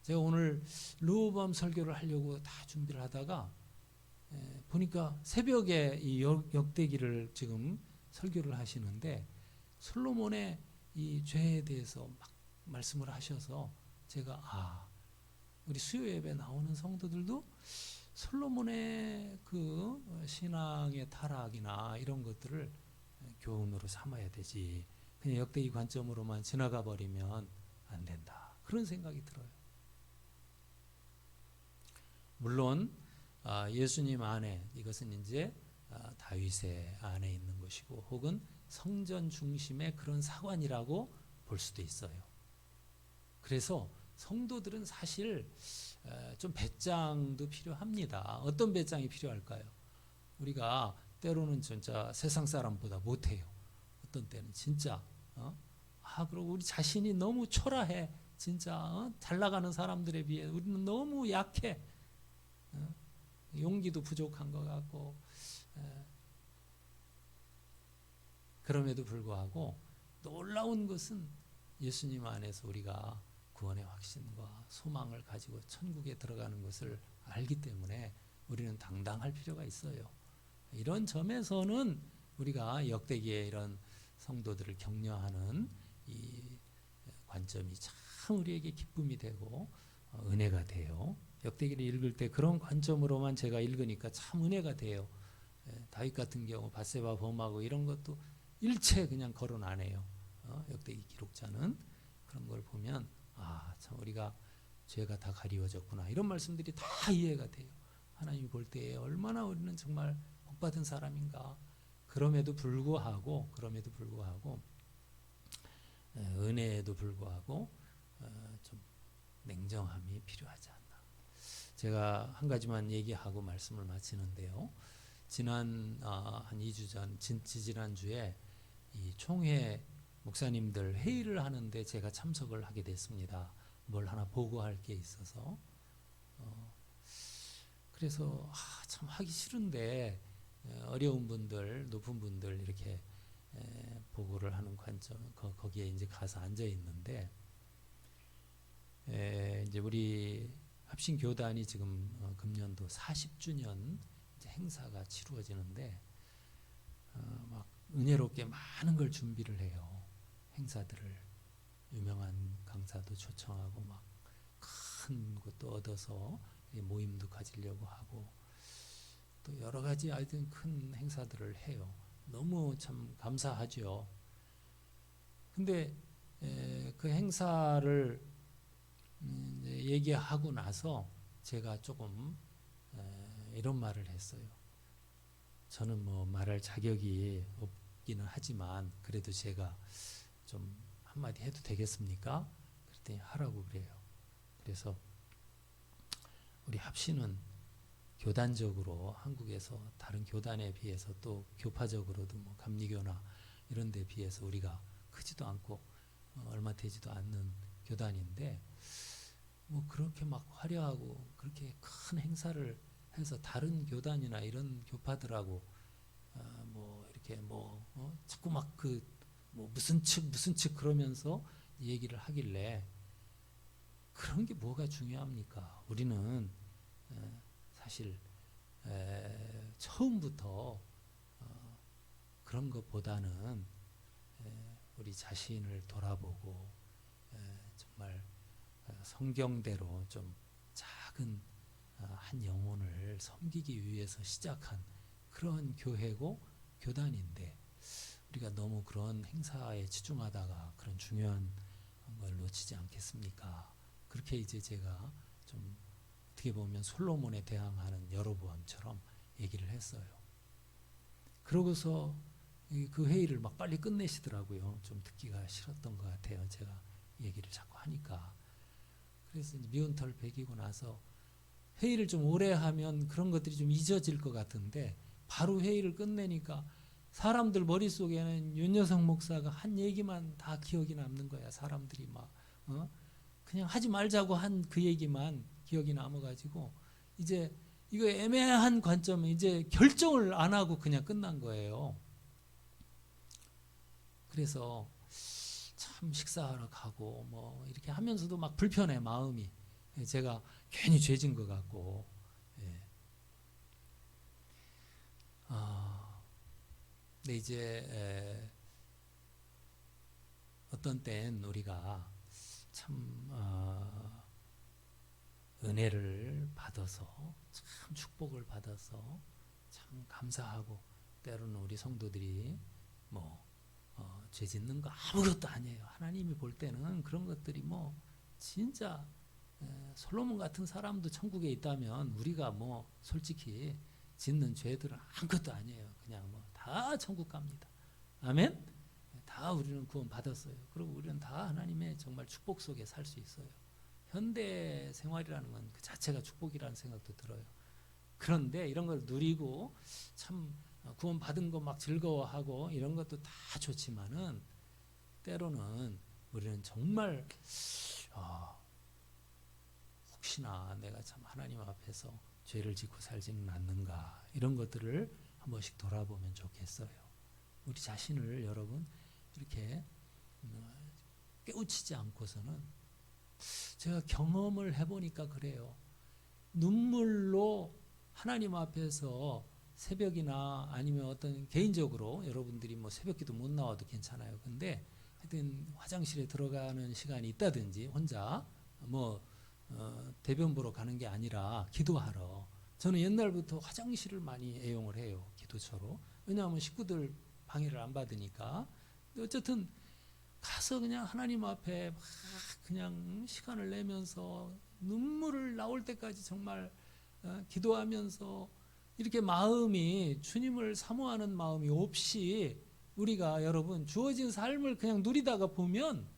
제가 오늘 르호보암 설교를 하려고 다 준비를 하다가 보니까 새벽에 이 역대기를 지금 설교를 하시는데 솔로몬의 이 죄에 대해서 막 말씀을 하셔서 제가 우리 수요 예배 나오는 성도들도 솔로몬의 그 신앙의 타락이나 이런 것들을 교훈으로 삼아야 되지. 그냥 역대기 관점으로만 지나가 버리면 안 된다. 그런 생각이 들어요. 물론 예수님 안에 이것은 이제 다윗의 안에 있는 것이고 혹은 성전 중심의 그런 사관이라고 볼 수도 있어요. 그래서 성도들은 사실 좀 배짱도 필요합니다. 어떤 배짱이 필요할까요? 우리가 때로는 진짜 세상 사람보다 못해요. 어떤 때는 진짜 그리고 우리 자신이 너무 초라해. 진짜 잘 나가는 사람들에 비해 우리는 너무 약해. 용기도 부족한 것 같고 그럼에도 불구하고 놀라운 것은 예수님 안에서 우리가 구원의 확신과 소망을 가지고 천국에 들어가는 것을 알기 때문에 우리는 당당할 필요가 있어요. 이런 점에서는 우리가 역대기의 이런 성도들을 격려하는 이 관점이 참 우리에게 기쁨이 되고 은혜가 돼요. 역대기를 읽을 때 그런 관점으로만 제가 읽으니까 참 은혜가 돼요. 다윗 같은 경우 밧세바 범하고 이런 것도 일체 그냥 거론 안 해요. 역대기 기록자는 그런 걸 보면 참 우리가 죄가 다 가리워졌구나 이런 말씀들이 다 이해가 돼요. 하나님이 볼 때에 얼마나 우리는 정말 복받은 사람인가. 그럼에도 불구하고 은혜에도 불구하고 좀 냉정함이 필요하지 않나. 제가 한 가지만 얘기하고 말씀을 마치는데요. 지난 한 2주 전 지지난주에 이 총회 목사님들 회의를 하는데 제가 참석을 하게 됐습니다. 뭘 하나 보고할 게 있어서 그래서 참 하기 싫은데 어려운 분들, 높은 분들 이렇게 보고를 하는 관점 거기에 이제 가서 앉아 있는데 이제 우리 합신 교단이 지금 금년도 40주년 이제 행사가 치루어지는데 막 은혜롭게 많은 걸 준비를 해요. 행사들을 유명한 강사도 초청하고 막 큰 것도 얻어서 모임도 가지려고 하고 또 여러 가지 하여튼 큰 행사들을 해요. 너무 참 감사하죠. 근데 그 행사를 얘기하고 나서 제가 조금 이런 말을 했어요. 저는 뭐 말할 자격이 없기는 하지만 그래도 제가 좀 한마디 해도 되겠습니까? 그랬더니 하라고 그래요. 그래서 우리 합신은 교단적으로 한국에서 다른 교단에 비해서 또 교파적으로도 뭐 감리교나 이런 데 비해서 우리가 크지도 않고 얼마 되지도 않는 교단인데 뭐 그렇게 막 화려하고 그렇게 큰 행사를 해서 다른 교단이나 이런 교파들하고 뭐 이렇게 자꾸 막 그 뭐 무슨 측 그러면서 얘기를 하길래 그런 게 뭐가 중요합니까? 우리는 사실 처음부터 그런 것보다는 우리 자신을 돌아보고 정말 성경대로 좀 작은 한 영혼을 섬기기 위해서 시작한 그런 교회고 교단인데 우리가 너무 그런 행사에 치중하다가 그런 중요한 걸 놓치지 않겠습니까? 그렇게 이제 제가 좀 어떻게 보면 솔로몬에 대항하는 여로보암처럼 얘기를 했어요. 그러고서 그 회의를 막 빨리 끝내시더라고요. 좀 듣기가 싫었던 것 같아요. 제가 얘기를 자꾸 하니까. 그래서 미운털 베기고 나서 회의를 좀 오래 하면 그런 것들이 좀 잊어질 것 같은데 바로 회의를 끝내니까 사람들 머릿속에는 윤여성 목사가 한 얘기만 다 기억이 남는 거야. 사람들이 막 그냥 하지 말자고 한 그 얘기만 기억이 남아가지고 이제 이거 애매한 관점에 이제 결정을 안 하고 그냥 끝난 거예요. 그래서 참 식사하러 가고 뭐 이렇게 하면서도 막 불편해 마음이. 제가 괜히 죄진 것 같고. 근데 이제 어떤 땐 우리가 참 은혜를 받아서 참 축복을 받아서 참 감사하고 때로는 우리 성도들이 뭐 죄 짓는 거 아무것도 아니에요. 하나님이 볼 때는 그런 것들이 뭐 진짜 솔로몬 같은 사람도 천국에 있다면 우리가 뭐 솔직히 짓는 죄들은 아무것도 아니에요. 그냥 뭐 다 천국 갑니다. 아멘. 다 우리는 구원 받았어요. 그리고 우리는 다 하나님의 정말 축복 속에 살 수 있어요. 현대 생활이라는 건 그 자체가 축복이라는 생각도 들어요. 그런데 이런 걸 누리고 참 구원 받은 거 막 즐거워하고 이런 것도 다 좋지만은 때로는 우리는 정말 혹시나 내가 참 하나님 앞에서 죄를 짓고 살지는 않는가 이런 것들을 한 번씩 돌아보면 좋겠어요. 우리 자신을 여러분 이렇게 깨우치지 않고서는 제가 경험을 해보니까 그래요. 눈물로 하나님 앞에서 새벽이나 아니면 어떤 개인적으로 여러분들이 뭐 새벽기도 못 나와도 괜찮아요. 근데 하여튼 화장실에 들어가는 시간이 있다든지 혼자 뭐 대변 보러 가는 게 아니라 기도하러 저는 옛날부터 화장실을 많이 애용을 해요. 기도처로. 왜냐하면 식구들 방해를 안 받으니까. 어쨌든 가서 그냥 하나님 앞에 막 그냥 시간을 내면서 눈물을 나올 때까지 정말 기도하면서 이렇게 마음이 주님을 사모하는 마음이 없이 우리가 여러분 주어진 삶을 그냥 누리다가 보면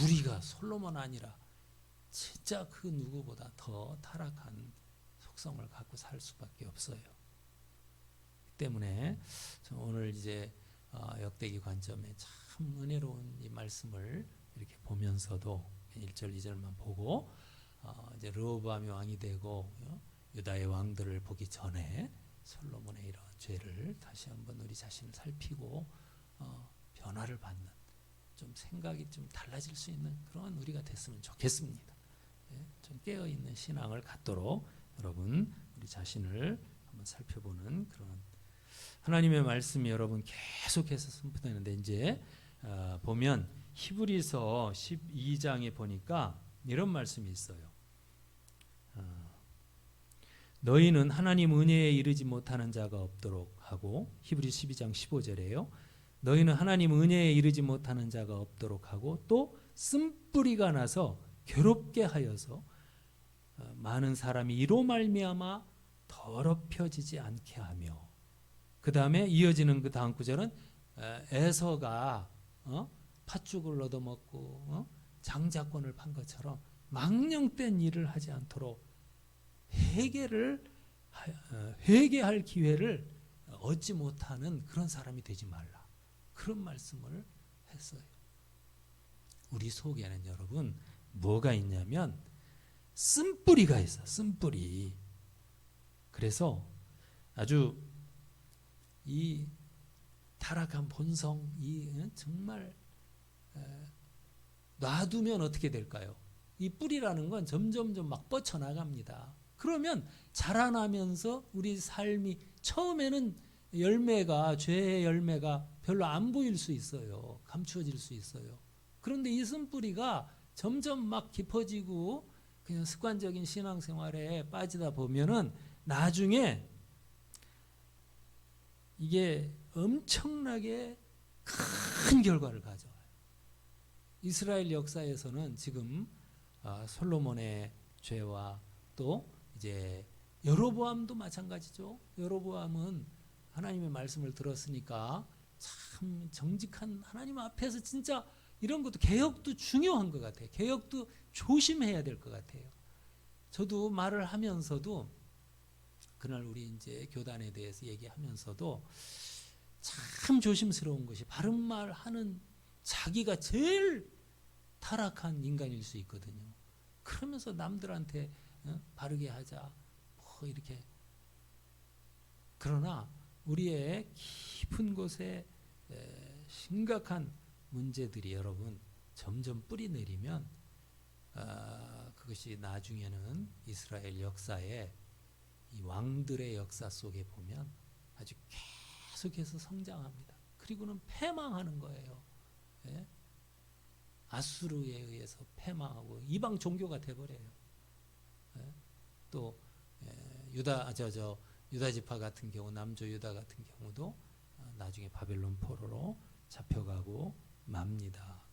우리가 솔로몬 아니라 진짜 그 누구보다 더 타락한 속성을 갖고 살 수밖에 없어요. 때문에 오늘 이제 역대기 관점에 참 은혜로운 이 말씀을 이렇게 보면서도 1절 2절만 보고 이제 르호보암이 왕이 되고 유다의 왕들을 보기 전에 솔로몬의 이런 죄를 다시 한번 우리 자신을 살피고 변화를 받는 좀 생각이 좀 달라질 수 있는 그런 우리가 됐으면 좋겠습니다. 좀 깨어있는 신앙을 갖도록 여러분 우리 자신을 한번 살펴보는 그런 하나님의 말씀이 여러분 계속해서 선포되는데 이제 보면 히브리서 12장에 보니까 이런 말씀이 있어요. 너희는 하나님 은혜에 이르지 못하는 자가 없도록 하고 히브리 12장 15절에요. 너희는 하나님 은혜에 이르지 못하는 자가 없도록 하고 또 쓴뿌리가 나서 괴롭게 하여서 많은 사람이 이로 말미암아 더럽혀지지 않게 하며 그 다음에 이어지는 그 다음 구절은 에서가 팥죽을 얻어먹고 장자권을 판 것처럼 망령된 일을 하지 않도록 회개할 기회를 얻지 못하는 그런 사람이 되지 말라. 그런 말씀을 했어요. 우리 속에는 여러분 뭐가 있냐면 쓴뿌리가 있어. 쓴뿌리. 그래서 아주 이 타락한 본성, 이 정말 놔두면 어떻게 될까요? 이 뿌리라는 건 점점점 막 뻗쳐나갑니다. 그러면 자라나면서 우리 삶이 처음에는 열매가 죄의 열매가 별로 안 보일 수 있어요. 감추어질 수 있어요. 그런데 이 쓴뿌리가 점점 막 깊어지고 그냥 습관적인 신앙생활에 빠지다 보면은 나중에 이게 엄청나게 큰 결과를 가져와요. 이스라엘 역사에서는 지금 솔로몬의 죄와 또 이제 여로보암도 마찬가지죠. 여로보암은 하나님의 말씀을 들었으니까 참 정직한 하나님 앞에서 진짜 이런 것도 개혁도 중요한 것 같아요. 개혁도 조심해야 될 것 같아요. 저도 말을 하면서도 그날 우리 이제 교단에 대해서 얘기하면서도 참 조심스러운 것이 바른 말 하는 자기가 제일 타락한 인간일 수 있거든요. 그러면서 남들한테 바르게 하자 뭐 이렇게. 그러나 우리의 깊은 곳에 심각한 문제들이 여러분 점점 뿌리 내리면 그것이 나중에는 이스라엘 역사에 이 왕들의 역사 속에 보면 아주 계속해서 성장합니다. 그리고는 패망하는 거예요. 예? 아수르에 의해서 패망하고 이방 종교가 돼버려요. 예? 또 유다 지파 같은 경우 남조 유다 같은 경우도 나중에 바벨론 포로로 잡혀가고 맙니다.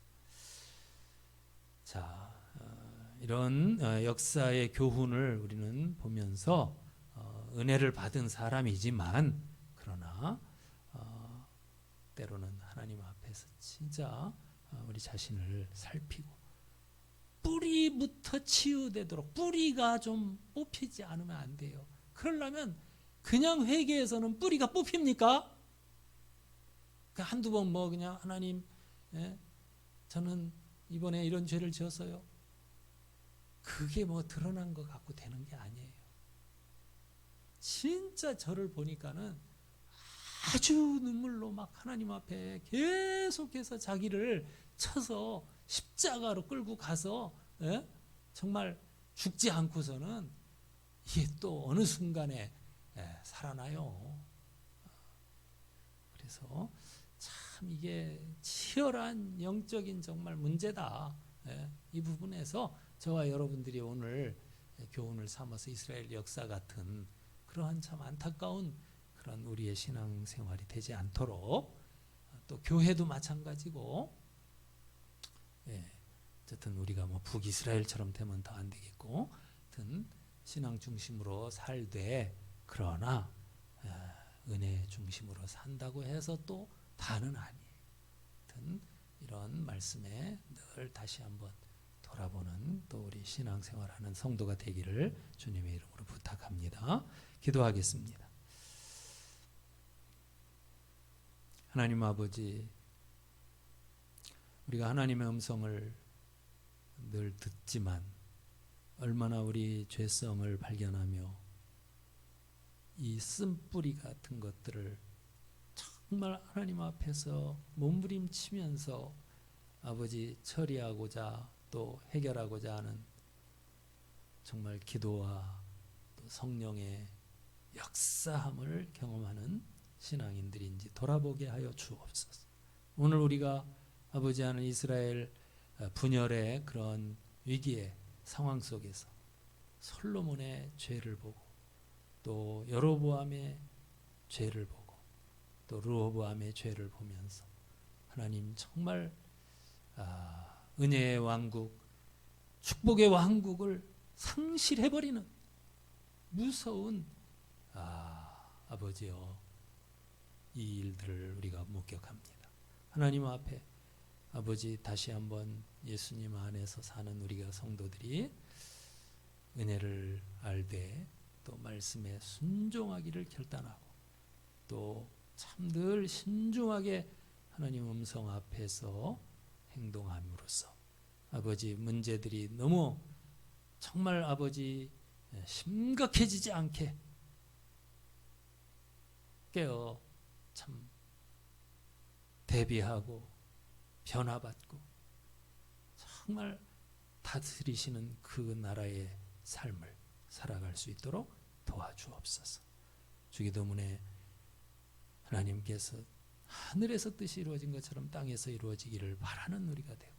이런 역사의 교훈을 우리는 보면서 은혜를 받은 사람이지만 그러나 때로는 하나님 앞에서 진짜 우리 자신을 살피고 뿌리부터 치유되도록 뿌리가 좀 뽑히지 않으면 안 돼요. 그러려면 그냥 회개에서는 뿌리가 뽑힙니까? 한두 번 뭐 그냥 하나님, 저는 이번에 이런 죄를 지었어요. 그게 뭐 드러난 것 같고 되는 게 아니에요. 진짜 저를 보니까는 아주 눈물로 막 하나님 앞에 계속해서 자기를 쳐서 십자가로 끌고 가서 정말 죽지 않고서는 이게 또 어느 순간에 살아나요. 그래서 참 이게 치열한 영적인 정말 문제다. 이 부분에서 저와 여러분들이 오늘 교훈을 삼아서 이스라엘 역사 같은 그러한 참 안타까운 그런 우리의 신앙생활이 되지 않도록, 또 교회도 마찬가지고, 어쨌든 우리가 뭐 북이스라엘처럼 되면 더 안 되겠고, 하여튼 신앙 중심으로 살되 그러나 은혜 중심으로 산다고 해서 또 다는 아니에요. 하여튼 이런 말씀에 늘 다시 한번 돌아보는 또 우리 신앙생활하는 성도가 되기를 주님의 이름으로 부탁합니다. 기도하겠습니다. 하나님 아버지, 우리가 하나님의 음성을 늘 듣지만 얼마나 우리 죄성을 발견하며 이 쓴뿌리 같은 것들을 정말 하나님 앞에서 몸부림치면서 아버지 처리하고자 또 해결하고자 하는 정말 기도와 또 성령의 역사함을 경험하는 신앙인들인지 돌아보게 하여 주옵소서. 오늘 우리가 아버지 하는 이스라엘 분열의 그런 위기의 상황 속에서 솔로몬의 죄를 보고 또 여로보암의 죄를 보고 또 르호보암의 죄를 보면서 하나님 정말 은혜의 왕국, 축복의 왕국을 상실해버리는 무서운 아버지여, 이 일들을 우리가 목격합니다. 하나님 앞에 아버지 다시 한번 예수님 안에서 사는 우리가 성도들이 은혜를 알되 또 말씀에 순종하기를 결단하고 또 참 늘 신중하게 하나님 음성 앞에서 행동함으로써 아버지 문제들이 너무 정말 아버지 심각해지지 않게 깨어 참 대비하고 변화받고 정말 다스리시는 그 나라의 삶을 살아갈 수 있도록 도와주옵소서. 주기도문에 하나님께서 하늘에서 뜻이 이루어진 것처럼 땅에서 이루어지기를 바라는 우리가 되고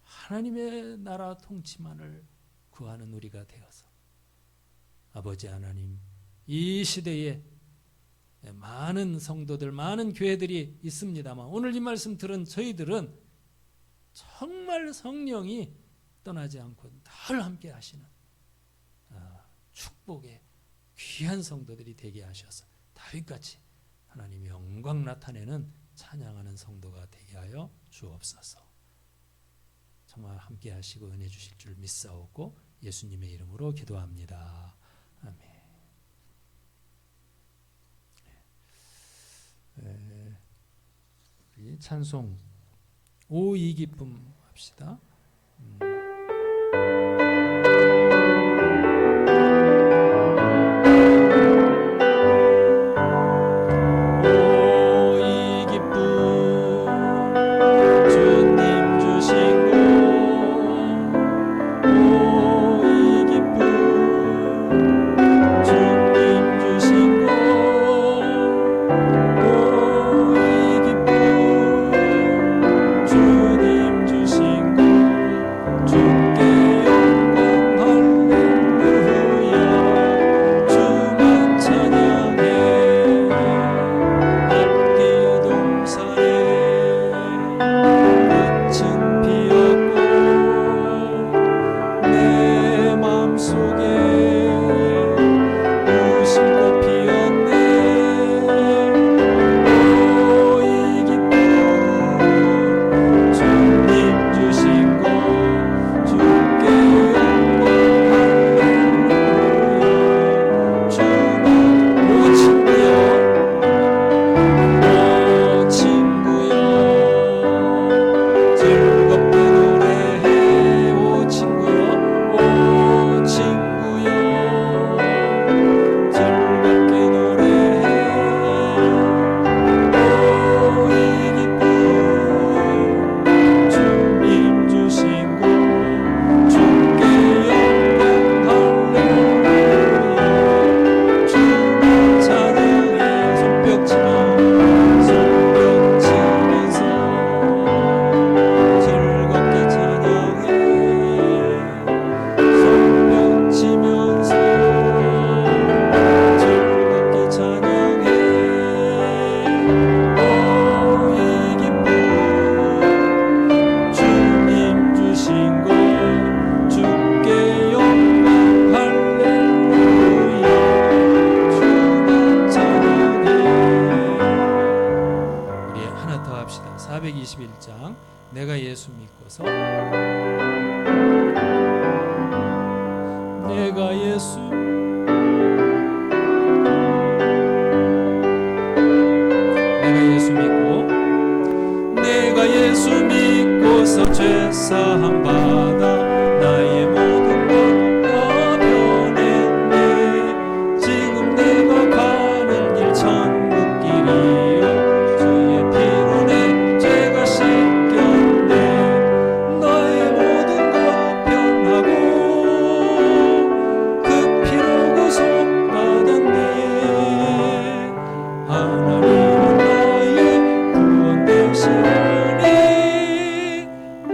하나님의 나라 통치만을 구하는 우리가 되어서 아버지 하나님, 이 시대에 많은 성도들, 많은 교회들이 있습니다만 오늘 이 말씀 들은 저희들은 정말 성령이 떠나지 않고 늘 함께 하시는 축복의 귀한 성도들이 되게 하셔서 다윗같이 하나님의 영광 나타내는 찬양하는 성도가 되게 하여 주옵소서. 정말 함께 하시고 은혜 주실 줄 믿사오고 예수님의 이름으로 기도합니다. 아멘. 우리 찬송 오 이 기쁨 합시다.
주님
내가 예수 믿고서 내가 예수 믿고서 죄사함 받아 나의 모든 것 다 변했네. 지금 내가 가는 길 천국길이요 주의 피로 내 죄가 씻겼네. 나의 모든 것 변하고 그 피로 구속받았네. 하나님은 나의 구원 되시오니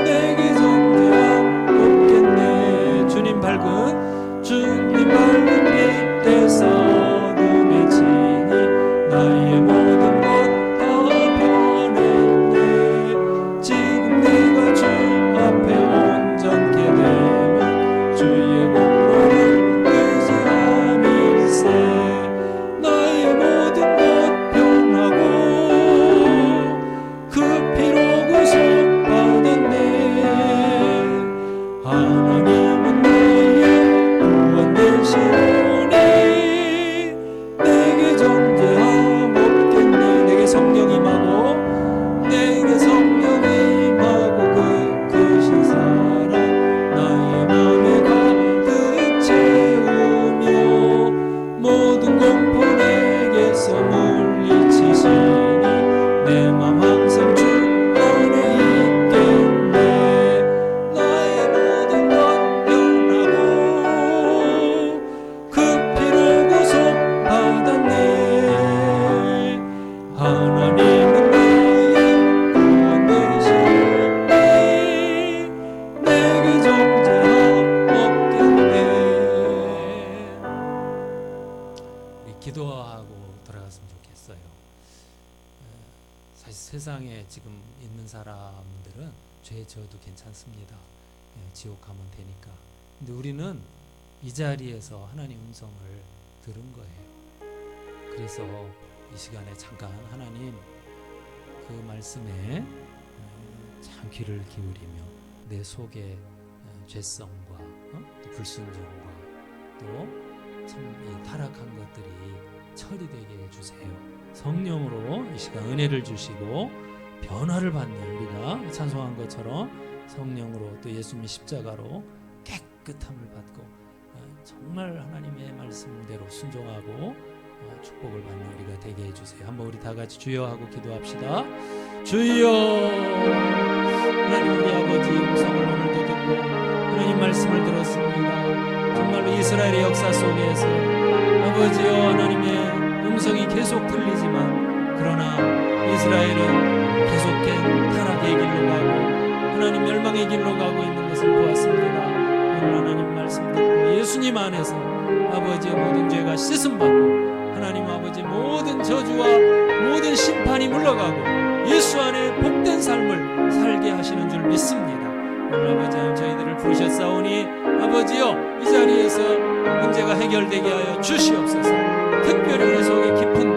내게 정죄함 없겠네. 주님 밝은 빛에서 눈에 치니 나의 모든 것 다 변했네. 지금 내가 주 앞에 온전케 되면 주의 공로를 의지하밀세. 나의 모든 것 변하고 그 피로 구속받았네. 하나님은 나의 구원 되시오니 내게 정죄함 없겠네. 내게 성령 임하고 그 크신 사랑 나의 맘에 가득 채우며 모든 공포 내게서 물리치시니 내 맘 항상 주 안에 있겠네. 나의 모든 것 변하고 그 피로 구속받았네. 하나님은 나의 구원 되시오니 내게 정죄함 없겠네. 우리 기도하고 돌아갔으면 좋겠어요. 사실 세상에 지금 있는 사람들은 죄 지어도 괜찮습니다. 지옥 가면 되니까. 근데 우리는 이 자리에서 하나님 음성을 들은 거예요. 그래서 이 시간에 잠깐 하나님 그 말씀에 참 귀를 기울이며 내 속에 죄성과 또 불순종과 또 참 이 타락한 것들이 처리되게 해주세요. 성령으로 이 시간 은혜를 주시고 변화를 받는 우리가 찬송한 것처럼 성령으로 또 예수님의 십자가로 깨끗함을 받고 정말 하나님의 말씀대로 순종하고 축복을 받는 우리가 되게 해주세요. 한번 우리 다 같이 주여 하고 기도합시다. 주여. 하나님 우리 아버지 음성을 오늘도 듣고 하나님 말씀을 들었습니다. 정말로 이스라엘의 역사 속에서 아버지여 하나님의 음성이 계속 들리지만 그러나 이스라엘은 계속해 타락의 길로 가고 하나님 멸망의 길로 가고 있는 것을 보았습니다. 오늘 하나님 말씀 듣고 예수님 안에서 아버지의 모든 죄가 씻음받고 하나님 아버지 모든 저주와 모든 심판이 물러가고 예수 안에 복된 삶을 살게 하시는 줄 믿습니다. 오늘 아버지 저희들을 부르셨사오니 아버지여 이 자리에서 문제가 해결되게 하여 주시옵소서. 특별히 우리 속에 깊은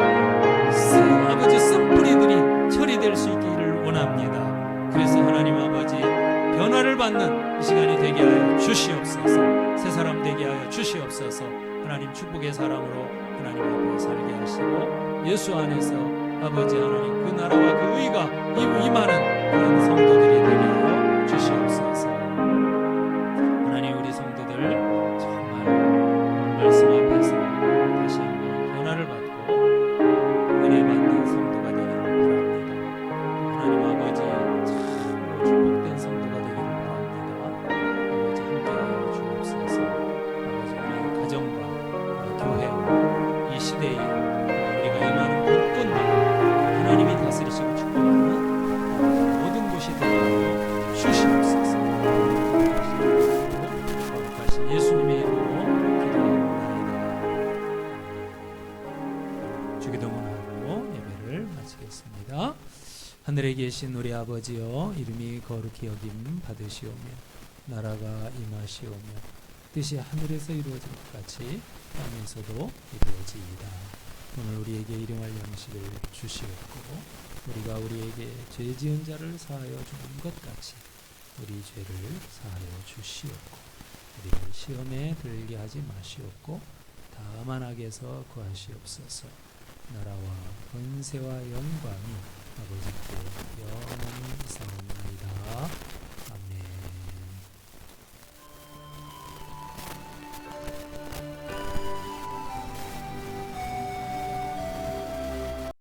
아버지 쓴뿌리들이 처리될 수 있기를 원합니다. 그래서 하나님 아버지 변화를 받는 이 시간이 되게 하여 주시옵소서. 새 사람 되게 하여 주시옵소서. 하나님 축복의 사람으로 하나님 앞에 살게 하시고 예수 안에서 아버지 하나님 그 나라와 그 의가 임하는 그런 성도들이 되게 하여 주시옵소서. 하나님 우리 성도들 정말 말씀 앞에서 다시 한번 변화를 받고 은혜 받는 성도가 되기를 바랍니다. 하나님 아버지 참으로 축복된 성도가 되기를 바랍니다. 아버지 함께하여 주옵소서. 아버지 우리 가정과 우리 교회와 이 시대에 우리가 임하는 곳곳마다 하나님이 다스리시고 축복하는 모든 곳이 되게 주시옵소서. 거룩하신 예수님의 이름으로 기도하옵나이다. 주기도문하고 예배를 마치겠습니다. 하늘에 계신 우리 아버지여 이름이 거룩히 여김 받으시오며 나라가 임하시오며 뜻이 하늘에서 이루어진 것 같이 땅에서도 이루어지이다. 오늘 우리에게 일용할 양식을 주시옵고 우리가 우리에게 죄 지은 자를 사하여 주는 것 같이 우리 죄를 사하여 주시옵고 우리를 시험에 들게 하지 마시옵고 다만 악에서 구하시옵소서. 나라와 권세와 영광이 아버지께 영원히 있사옵나이다.